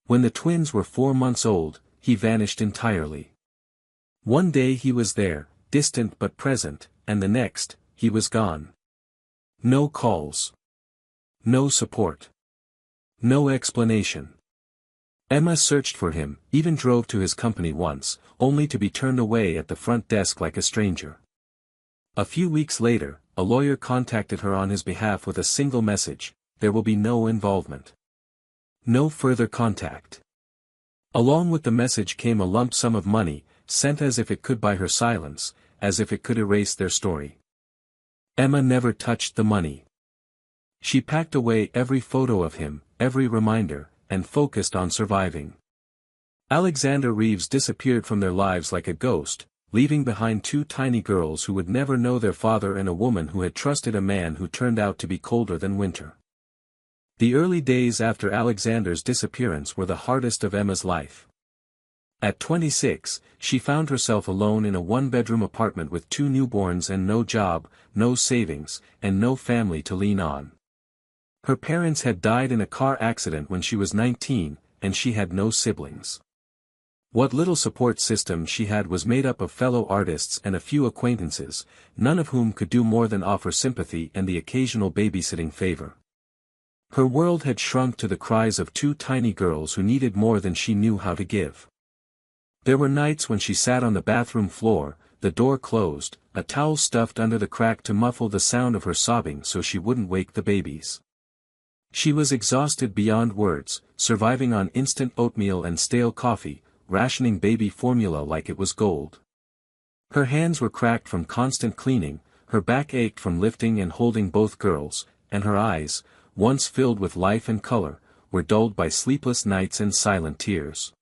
When the twins were 4 months old, he vanished entirely. One day he was there, distant but present, and the next, he was gone. No calls. No support. No explanation. Emma searched for him, even drove to his company once, only to be turned away at the front desk like a stranger. A few weeks later, a lawyer contacted her on his behalf with a single message: there will be no involvement. No further contact. Along with the message came a lump sum of money, sent as if it could buy her silence, as if it could erase their story. Emma never touched the money. She packed away every photo of him, every reminder, and focused on surviving. Alexander Reeves disappeared from their lives like a ghost, leaving behind 2 tiny girls who would never know their father and a woman who had trusted a man who turned out to be colder than winter. The early days after Alexander's disappearance were the hardest of Emma's life. At 26, she found herself alone in a 1-bedroom apartment with 2 newborns and no job, no savings, and no family to lean on. Her parents had died in a car accident when she was 19, and she had no siblings. What little support system she had was made up of fellow artists and a few acquaintances, none of whom could do more than offer sympathy and the occasional babysitting favor. Her world had shrunk to the cries of 2 tiny girls who needed more than she knew how to give. There were nights when she sat on the bathroom floor, the door closed, a towel stuffed under the crack to muffle the sound of her sobbing so she wouldn't wake the babies. She was exhausted beyond words, surviving on instant oatmeal and stale coffee, rationing baby formula like it was gold. Her hands were cracked from constant cleaning, her back ached from lifting and holding both girls, and her eyes, once filled with life and color, were dulled by sleepless nights and silent tears.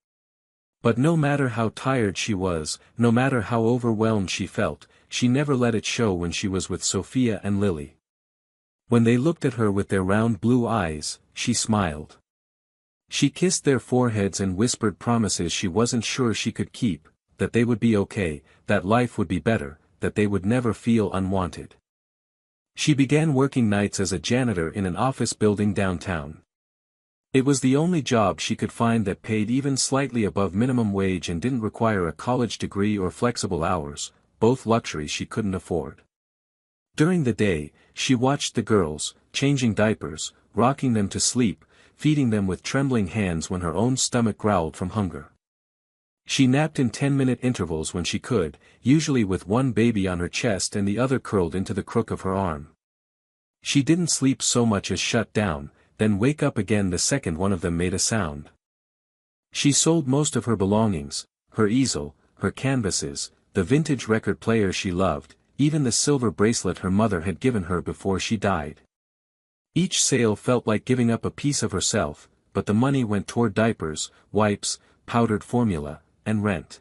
But no matter how tired she was, no matter how overwhelmed she felt, she never let it show when she was with Sophia and Lily. When they looked at her with their round blue eyes, she smiled. She kissed their foreheads and whispered promises she wasn't sure she could keep, that they would be okay, that life would be better, that they would never feel unwanted. She began working nights as a janitor in an office building downtown. It was the only job she could find that paid even slightly above minimum wage and didn't require a college degree or flexible hours, both luxuries she couldn't afford. During the day, she watched the girls, changing diapers, rocking them to sleep, feeding them with trembling hands when her own stomach growled from hunger. She napped in 10-minute intervals when she could, usually with one baby on her chest and the other curled into the crook of her arm. She didn't sleep so much as shut down, then wake up again the second one of them made a sound. She sold most of her belongings, her easel, her canvases, the vintage record player she loved, even the silver bracelet her mother had given her before she died. Each sale felt like giving up a piece of herself, but the money went toward diapers, wipes, powdered formula, and rent.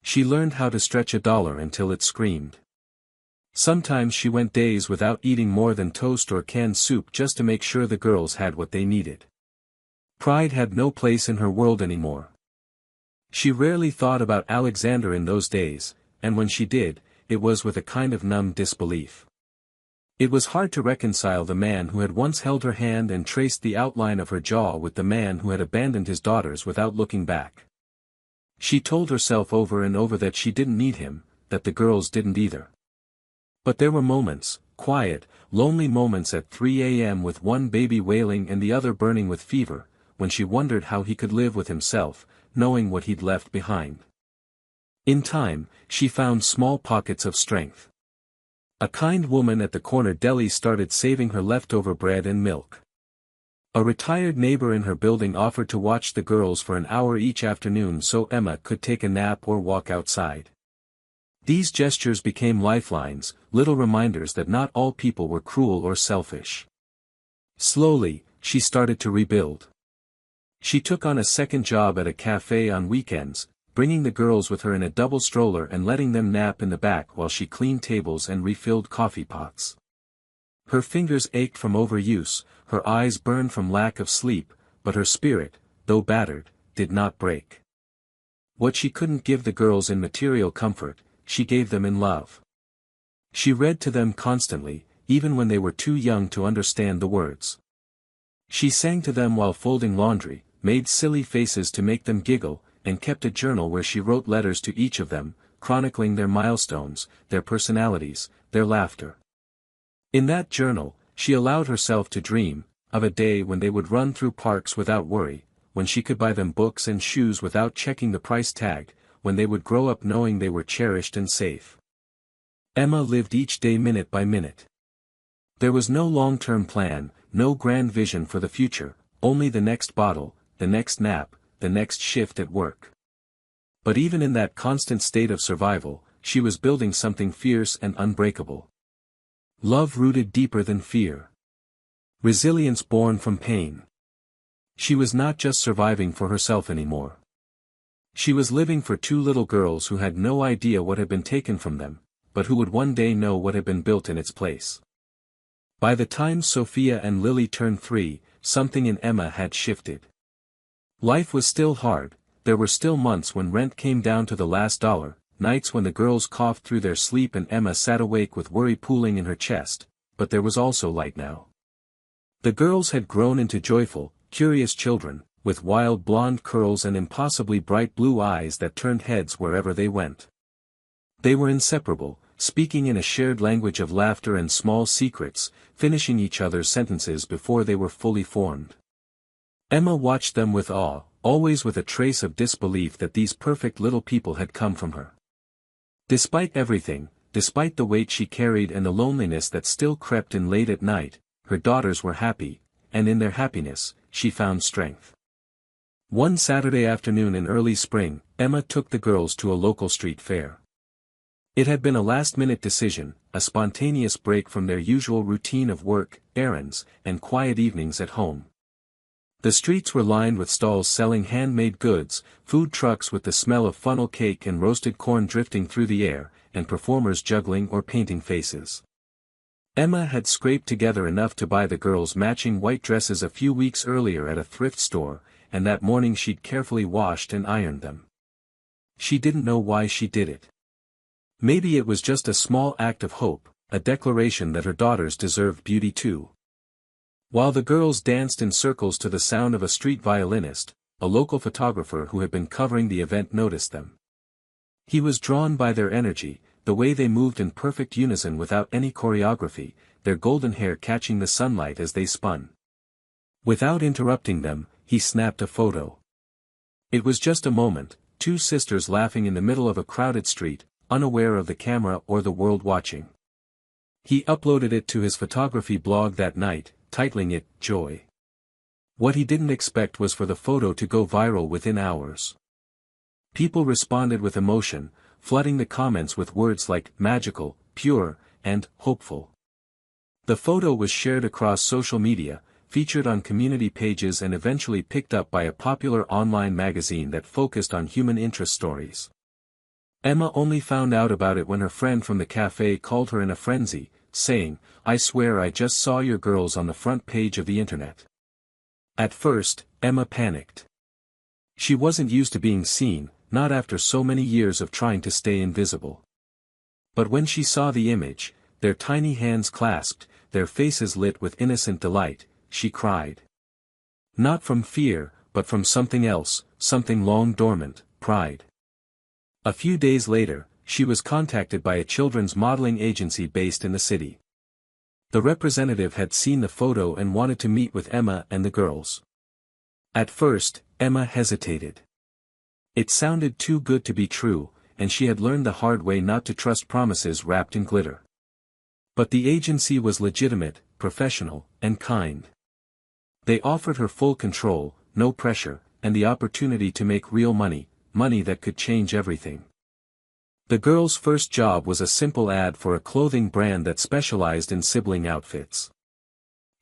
She learned how to stretch $1 until it screamed. Sometimes she went days without eating more than toast or canned soup just to make sure the girls had what they needed. Pride had no place in her world anymore. She rarely thought about Alexander in those days, and when she did, it was with a kind of numb disbelief. It was hard to reconcile the man who had once held her hand and traced the outline of her jaw with the man who had abandoned his daughters without looking back. She told herself over and over that she didn't need him, that the girls didn't either. But there were moments, quiet, lonely moments at 3 a.m. with one baby wailing and the other burning with fever, when she wondered how he could live with himself, knowing what he'd left behind. In time, she found small pockets of strength. A kind woman at the corner deli started saving her leftover bread and milk. A retired neighbor in her building offered to watch the girls for an hour each afternoon so Emma could take a nap or walk outside. These gestures became lifelines, little reminders that not all people were cruel or selfish. Slowly, she started to rebuild. She took on a second job at a cafe on weekends, bringing the girls with her in a double stroller and letting them nap in the back while she cleaned tables and refilled coffee pots. Her fingers ached from overuse, her eyes burned from lack of sleep, but her spirit, though battered, did not break. What she couldn't give the girls in material comfort, she gave them in love. She read to them constantly, even when they were too young to understand the words. She sang to them while folding laundry, made silly faces to make them giggle, and kept a journal where she wrote letters to each of them, chronicling their milestones, their personalities, their laughter. In that journal, she allowed herself to dream, of a day when they would run through parks without worry, when she could buy them books and shoes without checking the price tag, when they would grow up knowing they were cherished and safe. Emma lived each day minute by minute. There was no long-term plan, no grand vision for the future, only the next bottle, the next nap, the next shift at work. But even in that constant state of survival, she was building something fierce and unbreakable. Love rooted deeper than fear. Resilience born from pain. She was not just surviving for herself anymore. She was living for two little girls who had no idea what had been taken from them, but who would one day know what had been built in its place. By the time Sophia and Lily turned 3, something in Emma had shifted. Life was still hard, there were still months when rent came down to the last dollar, nights when the girls coughed through their sleep and Emma sat awake with worry pooling in her chest, but there was also light now. The girls had grown into joyful, curious children, with wild blonde curls and impossibly bright blue eyes that turned heads wherever they went. They were inseparable, speaking in a shared language of laughter and small secrets, finishing each other's sentences before they were fully formed. Emma watched them with awe, always with a trace of disbelief that these perfect little people had come from her. Despite everything, despite the weight she carried and the loneliness that still crept in late at night, her daughters were happy, and in their happiness, she found strength. One Saturday afternoon in early spring, Emma took the girls to a local street fair. It had been a last-minute decision, a spontaneous break from their usual routine of work, errands, and quiet evenings at home. The streets were lined with stalls selling handmade goods, food trucks with the smell of funnel cake and roasted corn drifting through the air, and performers juggling or painting faces. Emma had scraped together enough to buy the girls matching white dresses a few weeks earlier at a thrift store, and that morning she'd carefully washed and ironed them. She didn't know why she did it. Maybe it was just a small act of hope, a declaration that her daughters deserved beauty too. While the girls danced in circles to the sound of a street violinist, a local photographer who had been covering the event noticed them. He was drawn by their energy, the way they moved in perfect unison without any choreography, their golden hair catching the sunlight as they spun. Without interrupting them, he snapped a photo. It was just a moment, two sisters laughing in the middle of a crowded street, unaware of the camera or the world watching. He uploaded it to his photography blog that night, titling it, Joy. What he didn't expect was for the photo to go viral within hours. People responded with emotion, flooding the comments with words like magical, pure, and hopeful. The photo was shared across social media, featured on community pages and eventually picked up by a popular online magazine that focused on human interest stories. Emma only found out about it when her friend from the cafe called her in a frenzy, saying, "I swear I just saw your girls on the front page of the internet." At first, Emma panicked. She wasn't used to being seen, not after so many years of trying to stay invisible. But when she saw the image, their tiny hands clasped, their faces lit with innocent delight, she cried. Not from fear, but from something else, something long dormant, pride. A few days later, she was contacted by a children's modeling agency based in the city. The representative had seen the photo and wanted to meet with Emma and the girls. At first, Emma hesitated. It sounded too good to be true, and she had learned the hard way not to trust promises wrapped in glitter. But the agency was legitimate, professional, and kind. They offered her full control, no pressure, and the opportunity to make real money, money that could change everything. The girl's first job was a simple ad for a clothing brand that specialized in sibling outfits.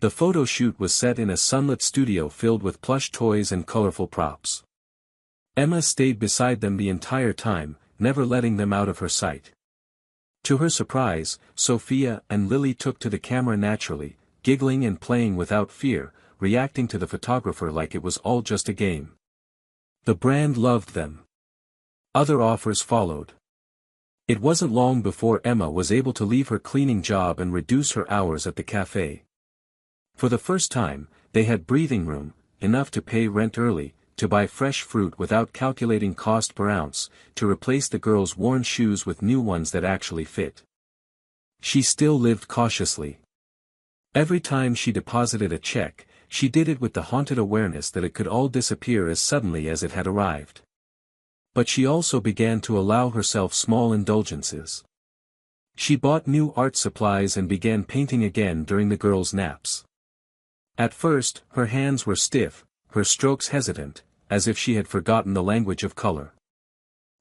The photo shoot was set in a sunlit studio filled with plush toys and colorful props. Emma stayed beside them the entire time, never letting them out of her sight. To her surprise, Sophia and Lily took to the camera naturally, giggling and playing without fear, reacting to the photographer like it was all just a game. The brand loved them. Other offers followed. It wasn't long before Emma was able to leave her cleaning job and reduce her hours at the cafe. For the first time, they had breathing room, enough to pay rent early, to buy fresh fruit without calculating cost per ounce, to replace the girls' worn shoes with new ones that actually fit. She still lived cautiously. Every time she deposited a check, she did it with the haunted awareness that it could all disappear as suddenly as it had arrived. But she also began to allow herself small indulgences. She bought new art supplies and began painting again during the girls' naps. At first, her hands were stiff, her strokes hesitant, as if she had forgotten the language of color.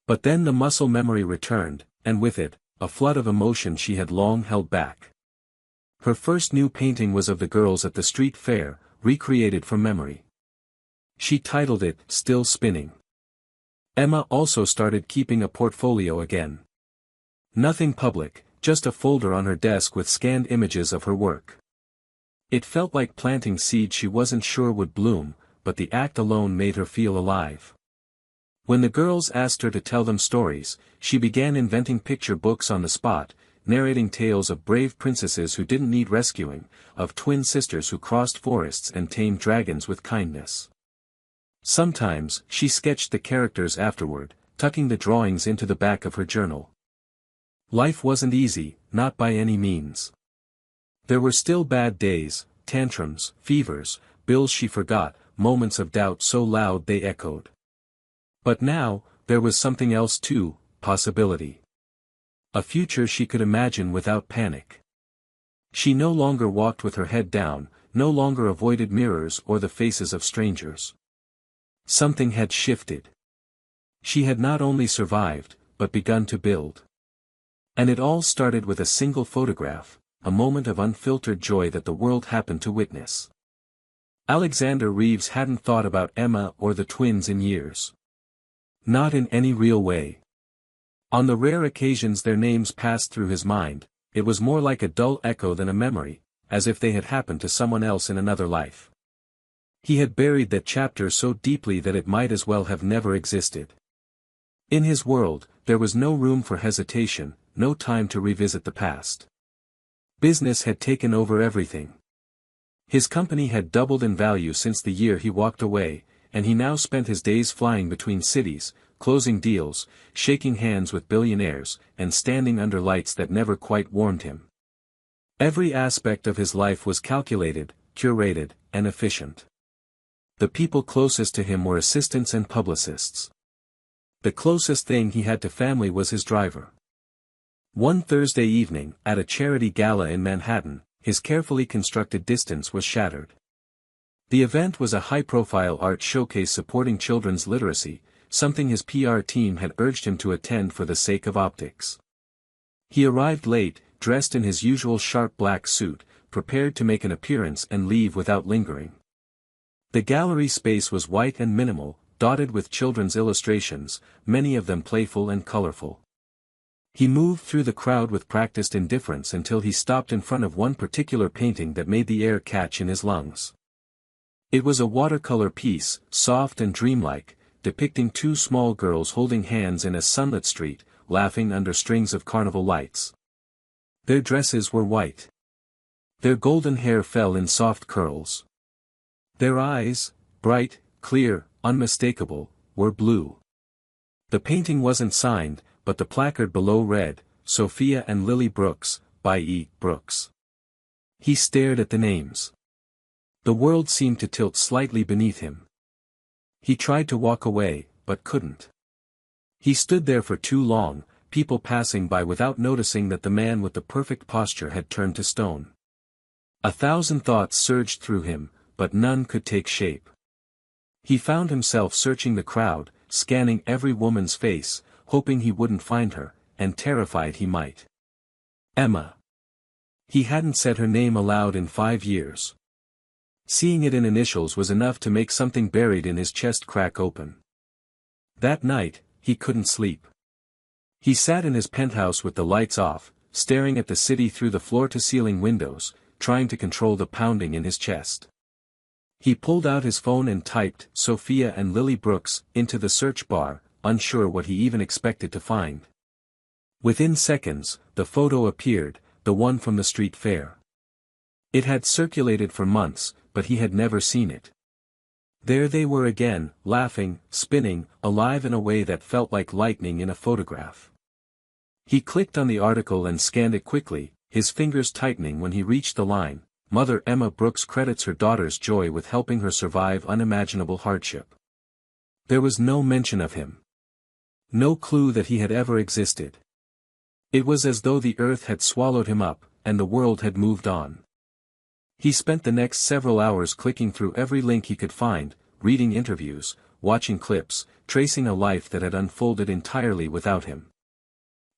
But then the muscle memory returned, and with it, a flood of emotion she had long held back. Her first new painting was of the girls at the street fair, recreated from memory. She titled it, "Still Spinning." Emma also started keeping a portfolio again. Nothing public, just a folder on her desk with scanned images of her work. It felt like planting seeds she wasn't sure would bloom, but the act alone made her feel alive. When the girls asked her to tell them stories, she began inventing picture books on the spot, narrating tales of brave princesses who didn't need rescuing, of twin sisters who crossed forests and tamed dragons with kindness. Sometimes, she sketched the characters afterward, tucking the drawings into the back of her journal. Life wasn't easy, not by any means. There were still bad days, tantrums, fevers, bills she forgot, moments of doubt so loud they echoed. But now, there was something else too, possibility. A future she could imagine without panic. She no longer walked with her head down, no longer avoided mirrors or the faces of strangers. Something had shifted. She had not only survived, but begun to build. And it all started with a single photograph, a moment of unfiltered joy that the world happened to witness. Alexander Reeves hadn't thought about Emma or the twins in years. Not in any real way. On the rare occasions their names passed through his mind, it was more like a dull echo than a memory, as if they had happened to someone else in another life. He had buried that chapter so deeply that it might as well have never existed. In his world, there was no room for hesitation, no time to revisit the past. Business had taken over everything. His company had doubled in value since the year he walked away, and he now spent his days flying between cities, closing deals, shaking hands with billionaires, and standing under lights that never quite warmed him. Every aspect of his life was calculated, curated, and efficient. The people closest to him were assistants and publicists. The closest thing he had to family was his driver. One Thursday evening, at a charity gala in Manhattan, his carefully constructed distance was shattered. The event was a high-profile art showcase supporting children's literacy, something his PR team had urged him to attend for the sake of optics. He arrived late, dressed in his usual sharp black suit, prepared to make an appearance and leave without lingering. The gallery space was white and minimal, dotted with children's illustrations, many of them playful and colorful. He moved through the crowd with practiced indifference until he stopped in front of one particular painting that made the air catch in his lungs. It was a watercolor piece, soft and dreamlike, depicting two small girls holding hands in a sunlit street, laughing under strings of carnival lights. Their dresses were white. Their golden hair fell in soft curls. Their eyes, bright, clear, unmistakable, were blue. The painting wasn't signed, but the placard below read, "Sophia and Lily Brooks, by E. Brooks." He stared at the names. The world seemed to tilt slightly beneath him. He tried to walk away, but couldn't. He stood there for too long, people passing by without noticing that the man with the perfect posture had turned to stone. 1,000 thoughts surged through him, but none could take shape. He found himself searching the crowd, scanning every woman's face, hoping he wouldn't find her, and terrified he might. Emma. He hadn't said her name aloud in 5 years. Seeing it in initials was enough to make something buried in his chest crack open. That night, he couldn't sleep. He sat in his penthouse with the lights off, staring at the city through the floor-to-ceiling windows, trying to control the pounding in his chest. He pulled out his phone and typed "Sophia and Lily Brooks" into the search bar, unsure what he even expected to find. Within seconds, the photo appeared, the one from the street fair. It had circulated for months, but he had never seen it. There they were again, laughing, spinning, alive in a way that felt like lightning in a photograph. He clicked on the article and scanned it quickly, his fingers tightening when he reached the line, "Mother Emma Brooks credits her daughter's joy with helping her survive unimaginable hardship." There was no mention of him. No clue that he had ever existed. It was as though the earth had swallowed him up, and the world had moved on. He spent the next several hours clicking through every link he could find, reading interviews, watching clips, tracing a life that had unfolded entirely without him.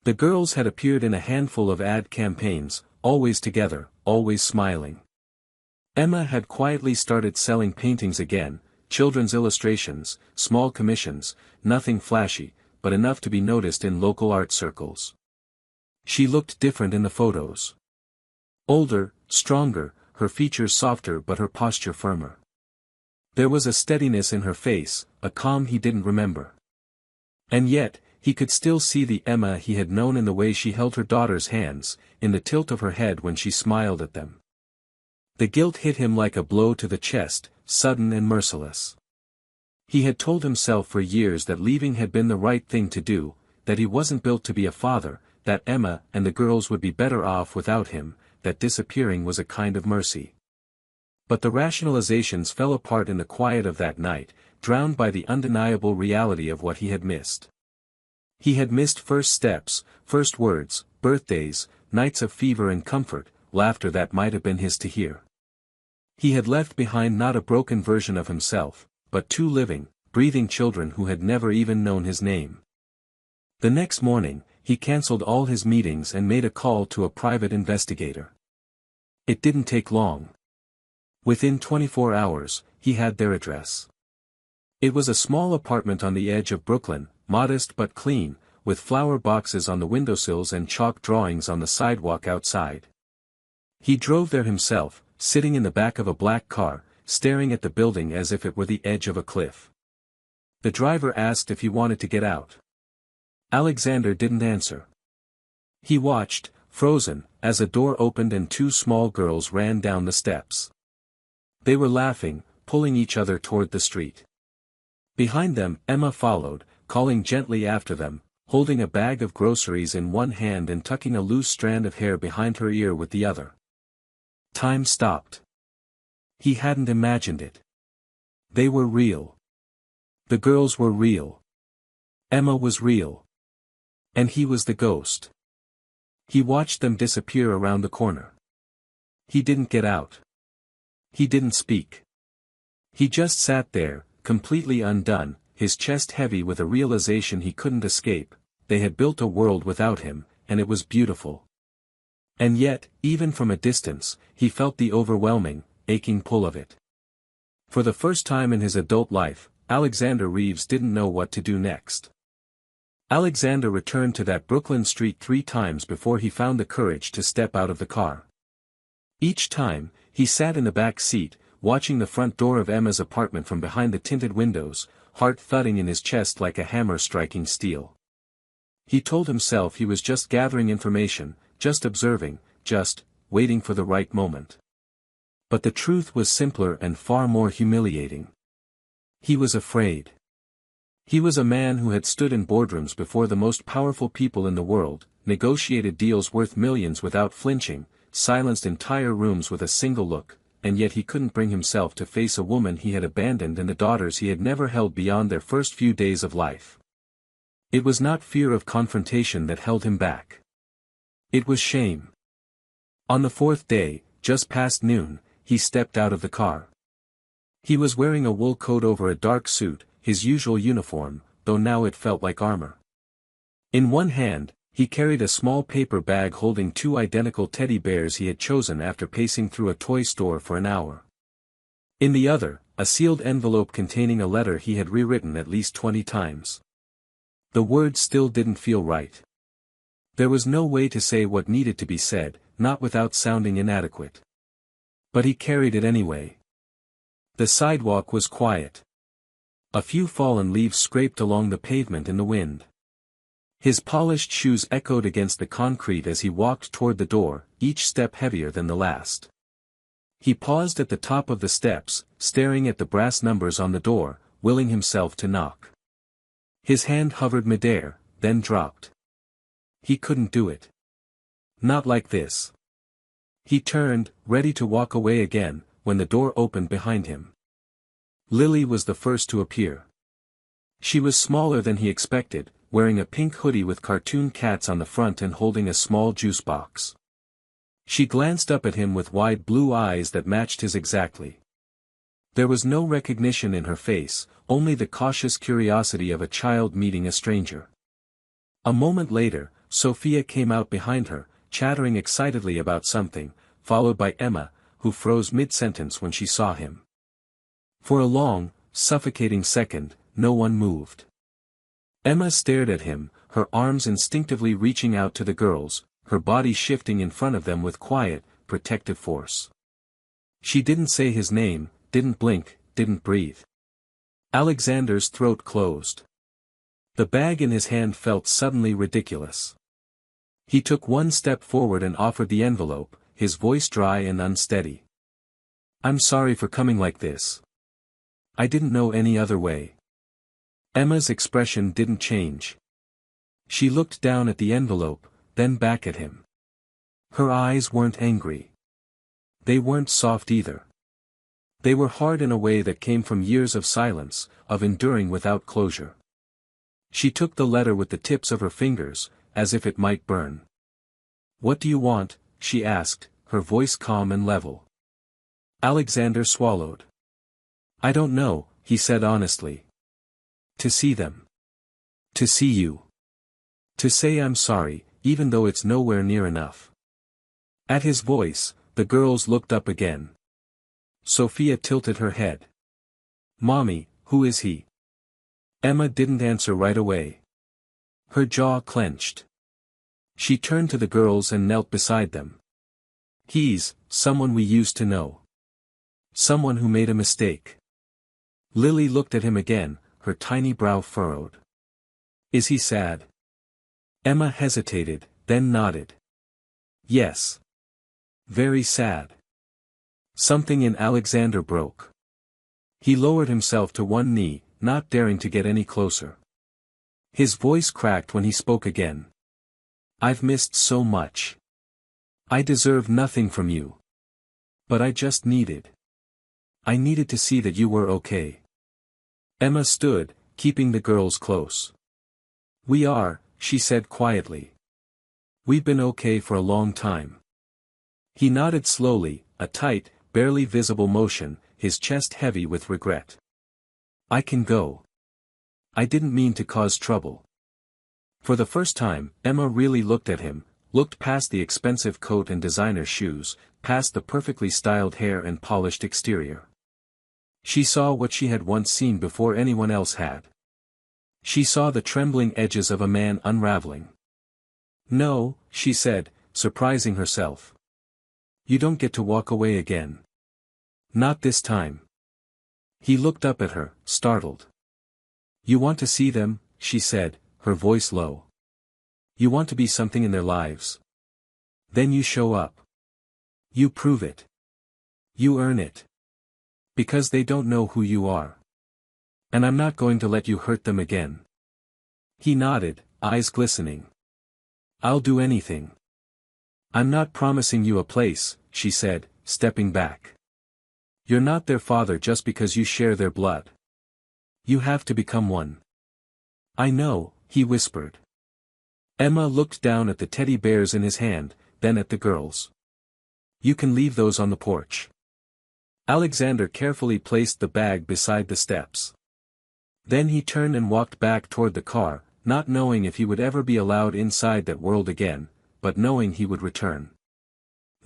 The girls had appeared in a handful of ad campaigns, always together, always smiling. Emma had quietly started selling paintings again, children's illustrations, small commissions, nothing flashy, but enough to be noticed in local art circles. She looked different in the photos. Older, stronger, her features softer but her posture firmer. There was a steadiness in her face, a calm he didn't remember. And yet, he could still see the Emma he had known in the way she held her daughter's hands, in the tilt of her head when she smiled at them. The guilt hit him like a blow to the chest, sudden and merciless. He had told himself for years that leaving had been the right thing to do, that he wasn't built to be a father, that Emma and the girls would be better off without him, that disappearing was a kind of mercy. But the rationalizations fell apart in the quiet of that night, drowned by the undeniable reality of what he had missed. He had missed first steps, first words, birthdays, nights of fever and comfort, laughter that might have been his to hear. He had left behind not a broken version of himself, but two living, breathing children who had never even known his name. The next morning, he cancelled all his meetings and made a call to a private investigator. It didn't take long. Within 24 hours, he had their address. It was a small apartment on the edge of Brooklyn, modest but clean, with flower boxes on the windowsills and chalk drawings on the sidewalk outside. He drove there himself, sitting in the back of a black car, staring at the building as if it were the edge of a cliff. The driver asked if he wanted to get out. Alexander didn't answer. He watched, frozen, as a door opened and two small girls ran down the steps. They were laughing, pulling each other toward the street. Behind them, Emma followed, calling gently after them, holding a bag of groceries in one hand and tucking a loose strand of hair behind her ear with the other. Time stopped. He hadn't imagined it. They were real. The girls were real. Emma was real. And he was the ghost. He watched them disappear around the corner. He didn't get out. He didn't speak. He just sat there, completely undone, his chest heavy with a realization he couldn't escape. They had built a world without him, and it was beautiful. And yet, even from a distance, he felt the overwhelming, aching pull of it. For the first time in his adult life, Alexander Reeves didn't know what to do next. Alexander returned to that Brooklyn street 3 times before he found the courage to step out of the car. Each time, he sat in the back seat, watching the front door of Emma's apartment from behind the tinted windows, heart thudding in his chest like a hammer striking steel. He told himself he was just gathering information, just observing, just waiting for the right moment. But the truth was simpler and far more humiliating. He was afraid. He was a man who had stood in boardrooms before the most powerful people in the world, negotiated deals worth millions without flinching, silenced entire rooms with a single look, and yet he couldn't bring himself to face a woman he had abandoned and the daughters he had never held beyond their first few days of life. It was not fear of confrontation that held him back. It was shame. On the 4th day, just past noon, he stepped out of the car. He was wearing a wool coat over a dark suit, his usual uniform, though now it felt like armor. In one hand, he carried a small paper bag holding 2 identical teddy bears he had chosen after pacing through a toy store for an hour. In the other, a sealed envelope containing a letter he had rewritten at least 20 times. The words still didn't feel right. There was no way to say what needed to be said, not without sounding inadequate. But he carried it anyway. The sidewalk was quiet. A few fallen leaves scraped along the pavement in the wind. His polished shoes echoed against the concrete as he walked toward the door, each step heavier than the last. He paused at the top of the steps, staring at the brass numbers on the door, willing himself to knock. His hand hovered midair, then dropped. He couldn't do it. Not like this. He turned, ready to walk away again, when the door opened behind him. Lily was the first to appear. She was smaller than he expected, wearing a pink hoodie with cartoon cats on the front and holding a small juice box. She glanced up at him with wide blue eyes that matched his exactly. There was no recognition in her face, only the cautious curiosity of a child meeting a stranger. A moment later, Sophia came out behind her, chattering excitedly about something, followed by Emma, who froze mid-sentence when she saw him. For a long, suffocating second, no one moved. Emma stared at him, her arms instinctively reaching out to the girls, her body shifting in front of them with quiet, protective force. She didn't say his name, didn't blink, didn't breathe. Alexander's throat closed. The bag in his hand felt suddenly ridiculous. He took one step forward and offered the envelope, his voice dry and unsteady. "I'm sorry for coming like this. I didn't know any other way." Emma's expression didn't change. She looked down at the envelope, then back at him. Her eyes weren't angry. They weren't soft either. They were hard in a way that came from years of silence, of enduring without closure. She took the letter with the tips of her fingers, as if it might burn. "What do you want?" she asked, her voice calm and level. Alexander swallowed. "I don't know," he said honestly. "To see them. To see you. To say I'm sorry, even though it's nowhere near enough." At his voice, the girls looked up again. Sophia tilted her head. "Mommy, who is he?" Emma didn't answer right away. Her jaw clenched. She turned to the girls and knelt beside them. "He's someone we used to know. Someone who made a mistake." Lily looked at him again, her tiny brow furrowed. "Is he sad?" Emma hesitated, then nodded. "Yes. Very sad." Something in Alexander broke. He lowered himself to one knee, not daring to get any closer. His voice cracked when he spoke again. "I've missed so much. I deserve nothing from you. But I just needed. I needed to see that you were okay." Emma stood, keeping the girls close. "We are," she said quietly. "We've been okay for a long time." He nodded slowly, a tight, barely visible motion, his chest heavy with regret. "I can go. I didn't mean to cause trouble." For the first time, Emma really looked at him, looked past the expensive coat and designer shoes, past the perfectly styled hair and polished exterior. She saw what she had once seen before anyone else had. She saw the trembling edges of a man unraveling. "No," she said, surprising herself. "You don't get to walk away again. Not this time." He looked up at her, startled. "You want to see them," she said, her voice low. "You want to be something in their lives. Then you show up. You prove it. You earn it. Because they don't know who you are. And I'm not going to let you hurt them again." He nodded, eyes glistening. "I'll do anything." "I'm not promising you a place," she said, stepping back. "You're not their father just because you share their blood. You have to become one." "I know," he whispered. Emma looked down at the teddy bears in his hand, then at the girls. "You can leave those on the porch." Alexander carefully placed the bag beside the steps. Then he turned and walked back toward the car, not knowing if he would ever be allowed inside that world again, but knowing he would return.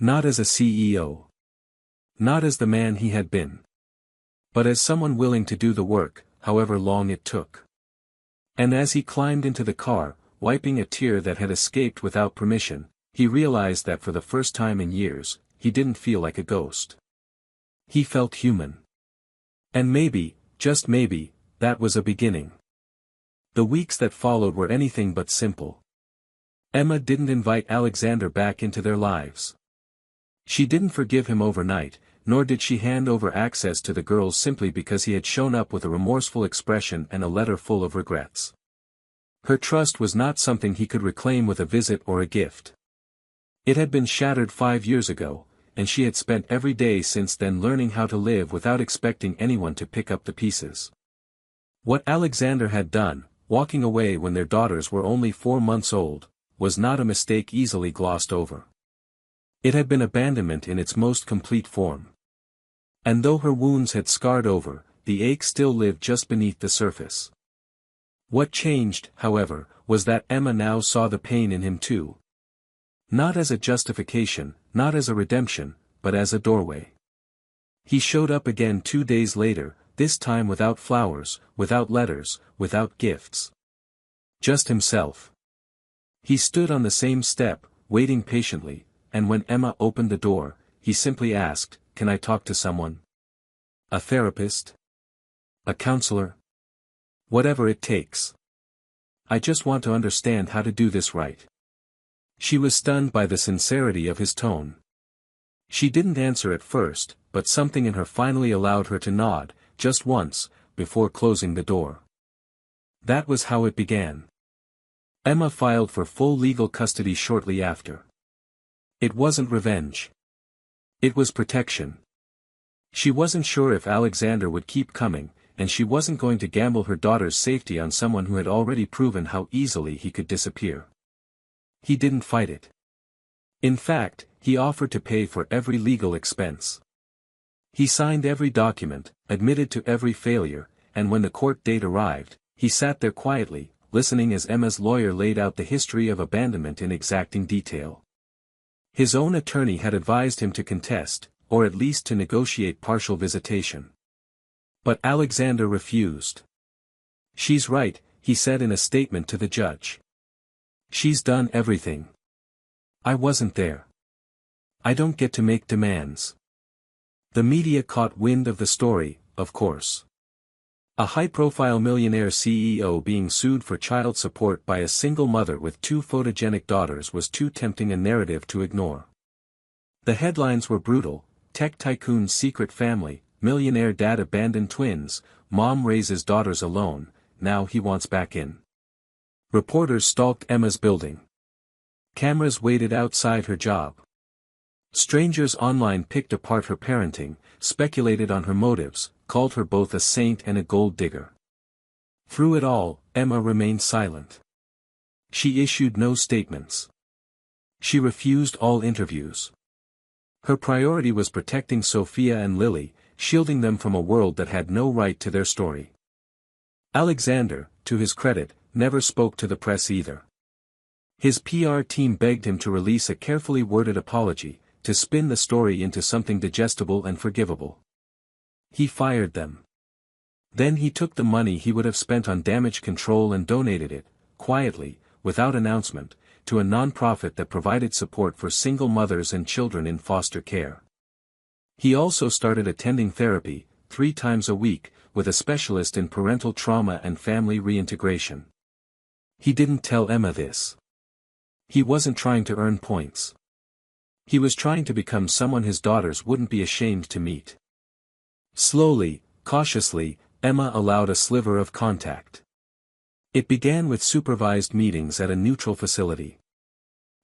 Not as a CEO. Not as the man he had been. But as someone willing to do the work, however long it took. And as he climbed into the car, wiping a tear that had escaped without permission, he realized that for the first time in years, he didn't feel like a ghost. He felt human. And maybe, just maybe, that was a beginning. The weeks that followed were anything but simple. Emma didn't invite Alexander back into their lives. She didn't forgive him overnight, nor did she hand over access to the girls simply because he had shown up with a remorseful expression and a letter full of regrets. Her trust was not something he could reclaim with a visit or a gift. It had been shattered 5 years ago, and she had spent every day since then learning how to live without expecting anyone to pick up the pieces. What Alexander had done, walking away when their daughters were only 4 months old, was not a mistake easily glossed over. It had been abandonment in its most complete form. And though her wounds had scarred over, the ache still lived just beneath the surface. What changed, however, was that Emma now saw the pain in him too. Not as a justification, not as a redemption, but as a doorway. He showed up again 2 days later, this time without flowers, without letters, without gifts. Just himself. He stood on the same step, waiting patiently, and when Emma opened the door, he simply asked, "Can I talk to someone? A therapist? A counselor? Whatever it takes. I just want to understand how to do this right." She was stunned by the sincerity of his tone. She didn't answer at first, but something in her finally allowed her to nod, just once, before closing the door. That was how it began. Emma filed for full legal custody shortly after. It wasn't revenge. It was protection. She wasn't sure if Alexander would keep coming, and she wasn't going to gamble her daughter's safety on someone who had already proven how easily he could disappear. He didn't fight it. In fact, he offered to pay for every legal expense. He signed every document, admitted to every failure, and when the court date arrived, he sat there quietly, listening as Emma's lawyer laid out the history of abandonment in exacting detail. His own attorney had advised him to contest, or at least to negotiate partial visitation. But Alexander refused. "She's right," he said in a statement to the judge. "She's done everything. I wasn't there. I don't get to make demands." The media caught wind of the story, of course. A high-profile millionaire CEO being sued for child support by a single mother with 2 photogenic daughters was too tempting a narrative to ignore. The headlines were brutal: tech tycoon's secret family, millionaire dad abandoned twins, mom raises daughters alone, now he wants back in. Reporters stalked Emma's building. Cameras waited outside her job. Strangers online picked apart her parenting, speculated on her motives, called her both a saint and a gold digger. Through it all, Emma remained silent. She issued no statements. She refused all interviews. Her priority was protecting Sophia and Lily, shielding them from a world that had no right to their story. Alexander, to his credit, never spoke to the press either. His PR team begged him to release a carefully worded apology, to spin the story into something digestible and forgivable. He fired them. Then he took the money he would have spent on damage control and donated it, quietly, without announcement, to a non-profit that provided support for single mothers and children in foster care. He also started attending therapy, 3 times a week, with a specialist in parental trauma and family reintegration. He didn't tell Emma this. He wasn't trying to earn points. He was trying to become someone his daughters wouldn't be ashamed to meet. Slowly, cautiously, Emma allowed a sliver of contact. It began with supervised meetings at a neutral facility.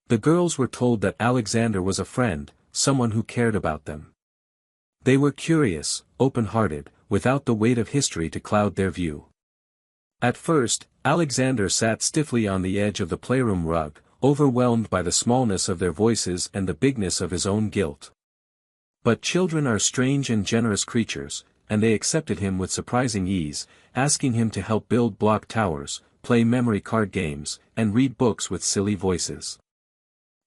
The girls were told that Alexander was a friend, someone who cared about them. They were curious, open-hearted, without the weight of history to cloud their view. At first, Alexander sat stiffly on the edge of the playroom rug, overwhelmed by the smallness of their voices and the bigness of his own guilt. But children are strange and generous creatures, and they accepted him with surprising ease, asking him to help build block towers, play memory card games, and read books with silly voices.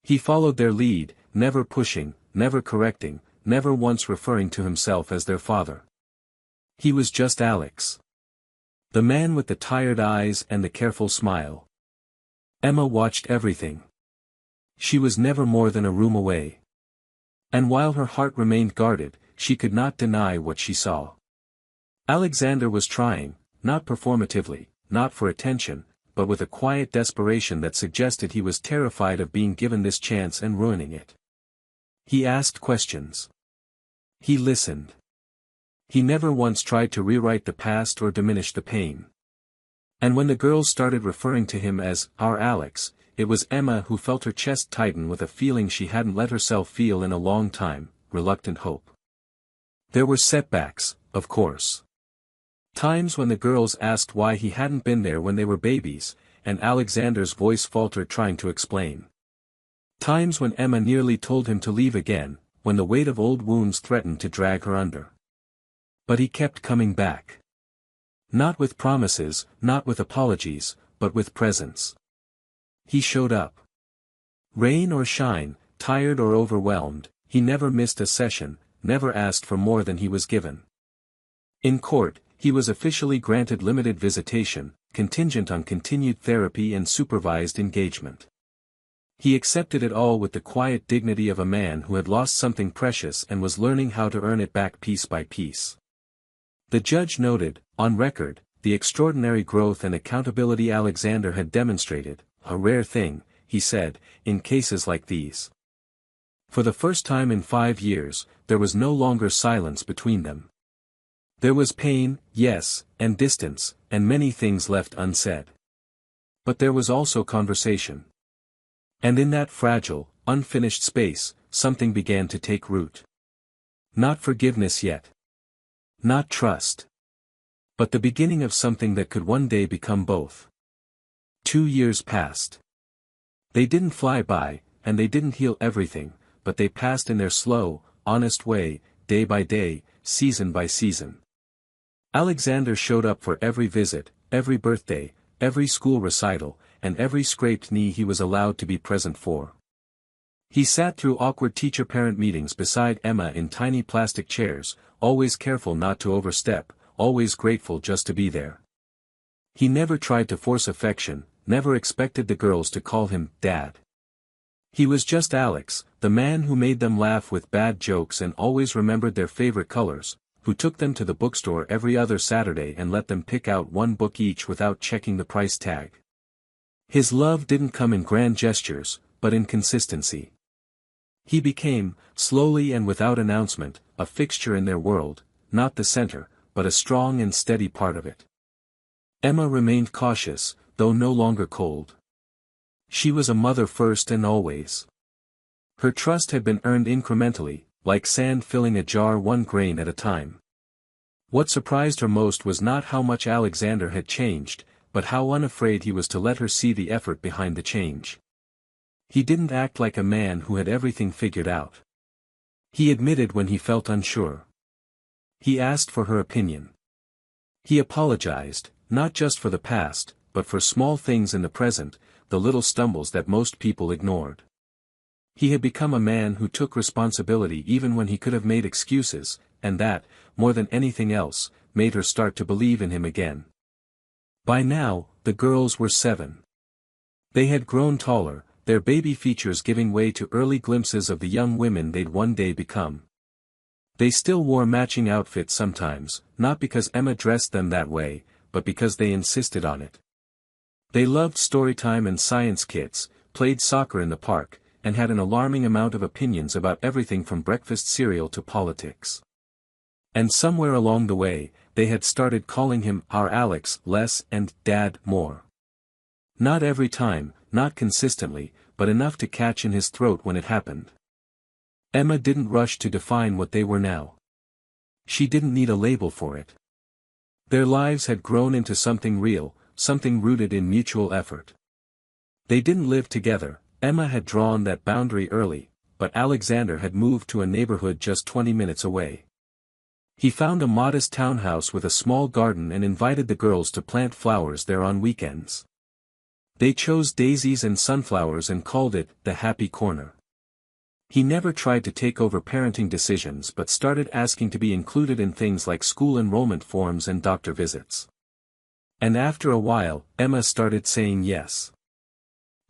He followed their lead, never pushing, never correcting, never once referring to himself as their father. He was just Alex. The man with the tired eyes and the careful smile. Emma watched everything. She was never more than a room away. And while her heart remained guarded, she could not deny what she saw. Alexander was trying, not performatively, not for attention, but with a quiet desperation that suggested he was terrified of being given this chance and ruining it. He asked questions. He listened. He never once tried to rewrite the past or diminish the pain. And when the girls started referring to him as our Alex, it was Emma who felt her chest tighten with a feeling she hadn't let herself feel in a long time, reluctant hope. There were setbacks, of course. Times when the girls asked why he hadn't been there when they were babies, and Alexander's voice faltered trying to explain. Times when Emma nearly told him to leave again, when the weight of old wounds threatened to drag her under. But he kept coming back. Not with promises, not with apologies, but with presence. He showed up. Rain or shine, tired or overwhelmed, he never missed a session, never asked for more than he was given. In court, he was officially granted limited visitation, contingent on continued therapy and supervised engagement. He accepted it all with the quiet dignity of a man who had lost something precious and was learning how to earn it back piece by piece. The judge noted, on record, the extraordinary growth and accountability Alexander had demonstrated, a rare thing, he said, in cases like these. For the first time in 5 years, there was no longer silence between them. There was pain, yes, and distance, and many things left unsaid. But there was also conversation. And in that fragile, unfinished space, something began to take root. Not forgiveness yet. Not trust. But the beginning of something that could one day become both. 2 years passed. They didn't fly by, and they didn't heal everything, but they passed in their slow, honest way, day by day, season by season. Alexander showed up for every visit, every birthday, every school recital, and every scraped knee he was allowed to be present for. He sat through awkward teacher-parent meetings beside Emma in tiny plastic chairs, always careful not to overstep, always grateful just to be there. He never tried to force affection, never expected the girls to call him Dad. He was just Alex, the man who made them laugh with bad jokes and always remembered their favorite colors, who took them to the bookstore every other Saturday and let them pick out one book each without checking the price tag. His love didn't come in grand gestures, but in consistency. He became, slowly and without announcement, a fixture in their world, not the center, but a strong and steady part of it. Emma remained cautious, though no longer cold. She was a mother first and always. Her trust had been earned incrementally, like sand filling a jar one grain at a time. What surprised her most was not how much Alexander had changed, but how unafraid he was to let her see the effort behind the change. He didn't act like a man who had everything figured out. He admitted when he felt unsure. He asked for her opinion. He apologized, not just for the past, but for small things in the present, the little stumbles that most people ignored. He had become a man who took responsibility even when he could have made excuses, and that, more than anything else, made her start to believe in him again. By now, the girls were 7. They had grown taller, their baby features giving way to early glimpses of the young women they'd one day become. They still wore matching outfits sometimes, not because Emma dressed them that way, but because they insisted on it. They loved storytime and science kits, played soccer in the park, and had an alarming amount of opinions about everything from breakfast cereal to politics. And somewhere along the way, they had started calling him our Alex less and Dad more. Not every time, not consistently, but enough to catch in his throat when it happened. Emma didn't rush to define what they were now. She didn't need a label for it. Their lives had grown into something real, something rooted in mutual effort. They didn't live together. Emma had drawn that boundary early, but Alexander had moved to a neighborhood just 20 minutes away. He found a modest townhouse with a small garden and invited the girls to plant flowers there on weekends. They chose daisies and sunflowers and called it the Happy Corner. He never tried to take over parenting decisions but started asking to be included in things like school enrollment forms and doctor visits. And after a while, Emma started saying yes.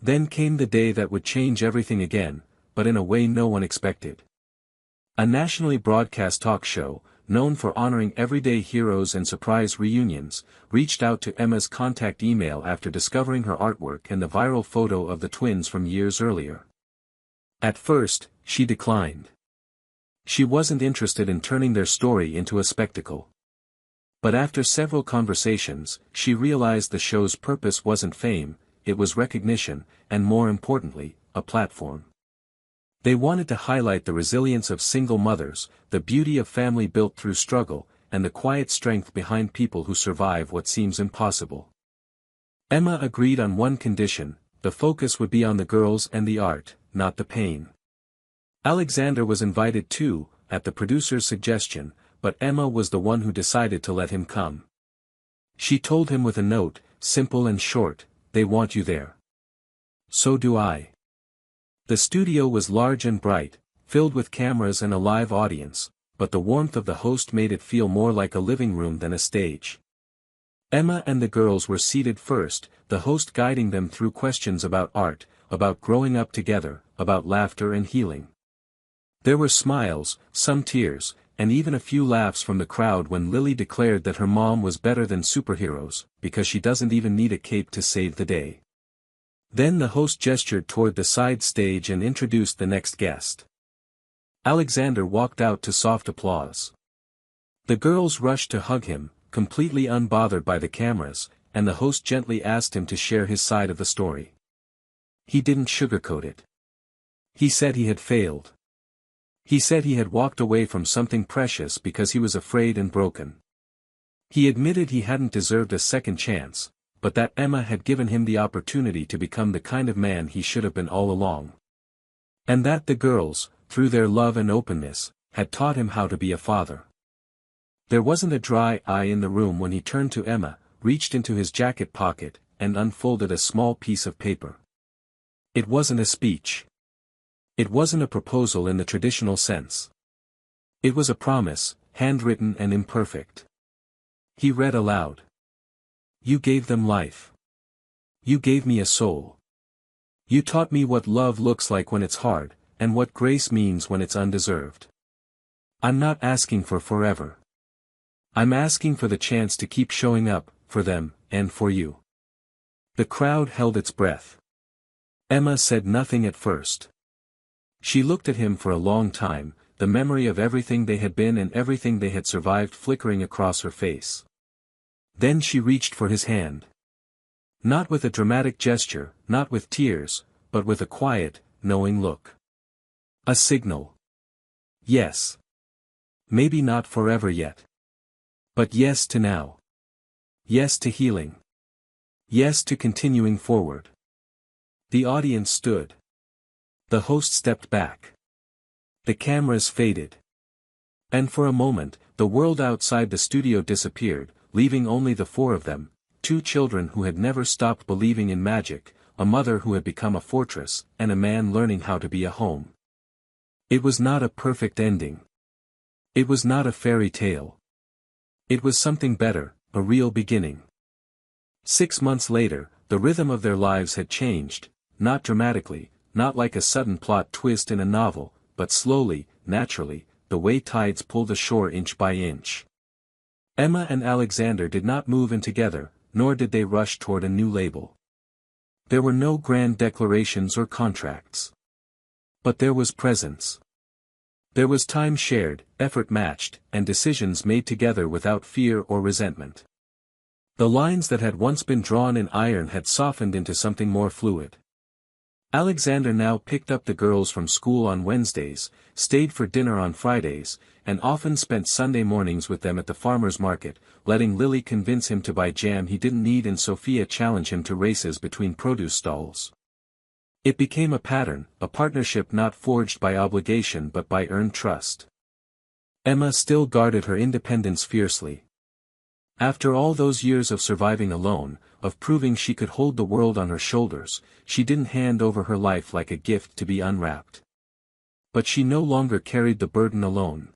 Then came the day that would change everything again, but in a way no one expected. A nationally broadcast talk show, known for honoring everyday heroes and surprise reunions, reached out to Emma's contact email after discovering her artwork and the viral photo of the twins from years earlier. At first, she declined. She wasn't interested in turning their story into a spectacle. But after several conversations, she realized the show's purpose wasn't fame, it was recognition, and more importantly, a platform. They wanted to highlight the resilience of single mothers, the beauty of family built through struggle, and the quiet strength behind people who survive what seems impossible. Emma agreed on one condition: the focus would be on the girls and the art, not the pain. Alexander was invited too, at the producer's suggestion, but Emma was the one who decided to let him come. She told him with a note, simple and short, "They want you there." So do I. The studio was large and bright, filled with cameras and a live audience, but the warmth of the host made it feel more like a living room than a stage. Emma and the girls were seated first, the host guiding them through questions about art, about growing up together, about laughter and healing. There were smiles, some tears, and even a few laughs from the crowd when Lily declared that her mom was better than superheroes, because she doesn't even need a cape to save the day. Then the host gestured toward the side stage and introduced the next guest. Alexander walked out to soft applause. The girls rushed to hug him, completely unbothered by the cameras, and the host gently asked him to share his side of the story. He didn't sugarcoat it. He said he had failed. He said he had walked away from something precious because he was afraid and broken. He admitted he hadn't deserved a second chance, but that Emma had given him the opportunity to become the kind of man he should have been all along. And that the girls, through their love and openness, had taught him how to be a father. There wasn't a dry eye in the room when he turned to Emma, reached into his jacket pocket, and unfolded a small piece of paper. It wasn't a speech. It wasn't a proposal in the traditional sense. It was a promise, handwritten and imperfect. He read aloud. "You gave them life. You gave me a soul. You taught me what love looks like when it's hard, and what grace means when it's undeserved. I'm not asking for forever. I'm asking for the chance to keep showing up, for them, and for you." The crowd held its breath. Emma said nothing at first. She looked at him for a long time, the memory of everything they had been and everything they had survived flickering across her face. Then she reached for his hand. Not with a dramatic gesture, not with tears, but with a quiet, knowing look. A signal. Yes. Maybe not forever yet. But yes to now. Yes to healing. Yes to continuing forward. The audience stood. The host stepped back. The cameras faded. And for a moment, the world outside the studio disappeared, leaving only the four of them, two children who had never stopped believing in magic, a mother who had become a fortress, and a man learning how to be a home. It was not a perfect ending. It was not a fairy tale. It was something better, a real beginning. 6 months later, the rhythm of their lives had changed, not dramatically, not like a sudden plot twist in a novel, but slowly, naturally, the way tides pull the shore inch by inch. Emma and Alexander did not move in together, nor did they rush toward a new label. There were no grand declarations or contracts. But there was presence. There was time shared, effort matched, and decisions made together without fear or resentment. The lines that had once been drawn in iron had softened into something more fluid. Alexander now picked up the girls from school on Wednesdays, stayed for dinner on Fridays, and often spent Sunday mornings with them at the farmer's market, letting Lily convince him to buy jam he didn't need and Sophia challenge him to races between produce stalls. It became a pattern, a partnership not forged by obligation but by earned trust. Emma still guarded her independence fiercely. After all those years of surviving alone, of proving she could hold the world on her shoulders, she didn't hand over her life like a gift to be unwrapped. But she no longer carried the burden alone.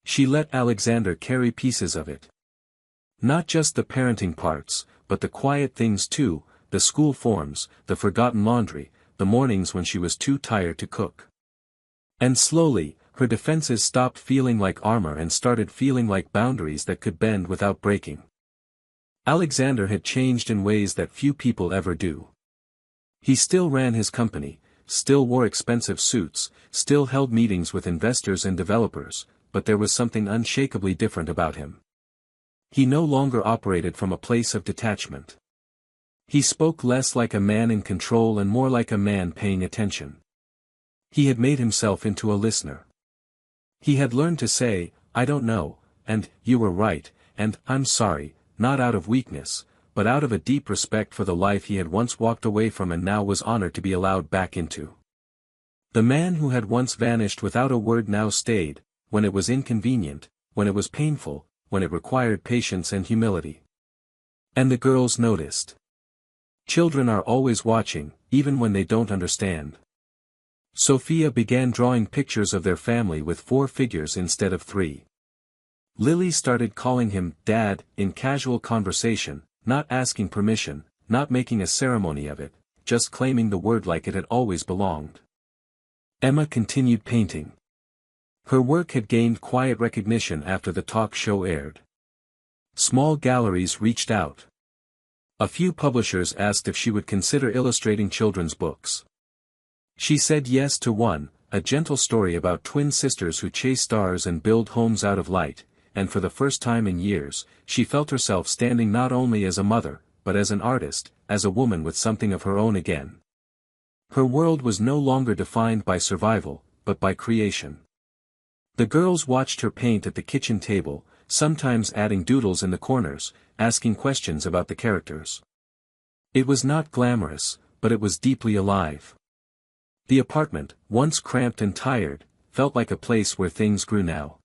She let Alexander carry pieces of it. Not just the parenting parts, but the quiet things too, the school forms, the forgotten laundry, the mornings when she was too tired to cook. And slowly, her defenses stopped feeling like armor and started feeling like boundaries that could bend without breaking. Alexander had changed in ways that few people ever do. He still ran his company, still wore expensive suits, still held meetings with investors and developers, but there was something unshakably different about him. He no longer operated from a place of detachment. He spoke less like a man in control and more like a man paying attention. He had made himself into a listener. He had learned to say, "I don't know," and "you were right," and "I'm sorry," not out of weakness, but out of a deep respect for the life he had once walked away from and now was honored to be allowed back into. The man who had once vanished without a word now stayed, when it was inconvenient, when it was painful, when it required patience and humility. And the girls noticed. Children are always watching, even when they don't understand. Sophia began drawing pictures of their family with 4 figures instead of 3. Lily started calling him Dad in casual conversation, not asking permission, not making a ceremony of it, just claiming the word like it had always belonged. Emma continued painting. Her work had gained quiet recognition after the talk show aired. Small galleries reached out. A few publishers asked if she would consider illustrating children's books. She said yes to one, a gentle story about twin sisters who chase stars and build homes out of light, and for the first time in years, she felt herself standing not only as a mother, but as an artist, as a woman with something of her own again. Her world was no longer defined by survival, but by creation. The girls watched her paint at the kitchen table, sometimes adding doodles in the corners, asking questions about the characters. It was not glamorous, but it was deeply alive. The apartment, once cramped and tired, felt like a place where things grew now.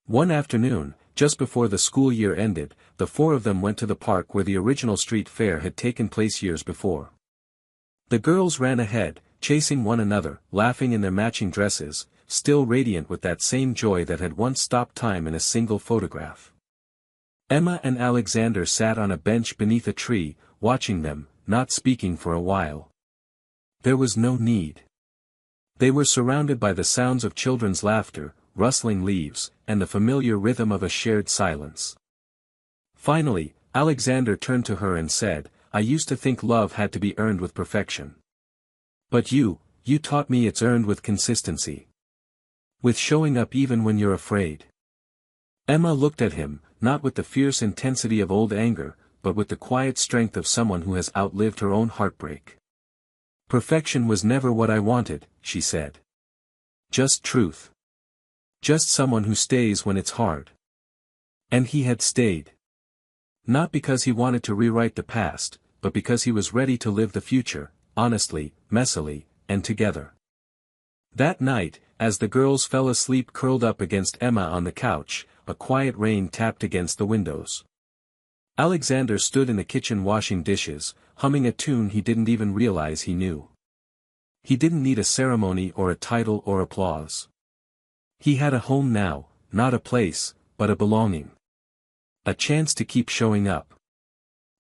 One afternoon, just before the school year ended, the 4 of them went to the park where the original street fair had taken place years before. The girls ran ahead, chasing one another, laughing in their matching dresses, still radiant with that same joy that had once stopped time in a single photograph. Emma and Alexander sat on a bench beneath a tree, watching them, not speaking for a while. There was no need. They were surrounded by the sounds of children's laughter, rustling leaves, and the familiar rhythm of a shared silence. Finally, Alexander turned to her and said, "I used to think love had to be earned with perfection. But you taught me it's earned with consistency. With showing up even when you're afraid." Emma looked at him, not with the fierce intensity of old anger, but with the quiet strength of someone who has outlived her own heartbreak. "Perfection was never what I wanted," she said. "Just truth. Just someone who stays when it's hard." And he had stayed. Not because he wanted to rewrite the past, but because he was ready to live the future, honestly, messily, and together. That night, as the girls fell asleep curled up against Emma on the couch, a quiet rain tapped against the windows. Alexander stood in the kitchen washing dishes, humming a tune he didn't even realize he knew. He didn't need a ceremony or a title or applause. He had a home now, not a place, but a belonging. A chance to keep showing up.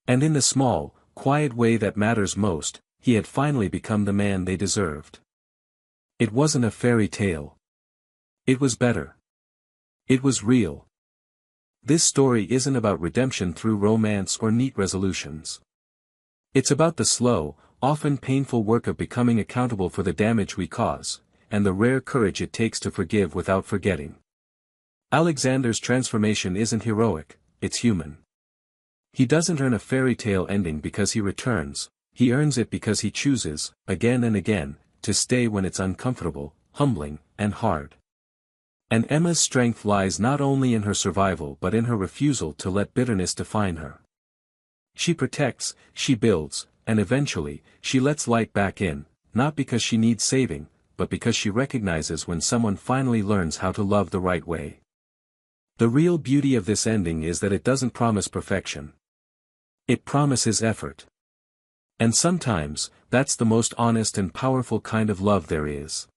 And in the small, quiet way that matters most, he had finally become the man they deserved. It wasn't a fairy tale. It was better. It was real. This story isn't about redemption through romance or neat resolutions. It's about the slow, often painful work of becoming accountable for the damage we cause, and the rare courage it takes to forgive without forgetting. Alexander's transformation isn't heroic, it's human. He doesn't earn a fairy tale ending because he returns, he earns it because he chooses, again and again, to stay when it's uncomfortable, humbling, and hard. And Emma's strength lies not only in her survival but in her refusal to let bitterness define her. She protects, she builds, and eventually, she lets light back in, not because she needs saving, but because she recognizes when someone finally learns how to love the right way. The real beauty of this ending is that it doesn't promise perfection. It promises effort. And sometimes, that's the most honest and powerful kind of love there is.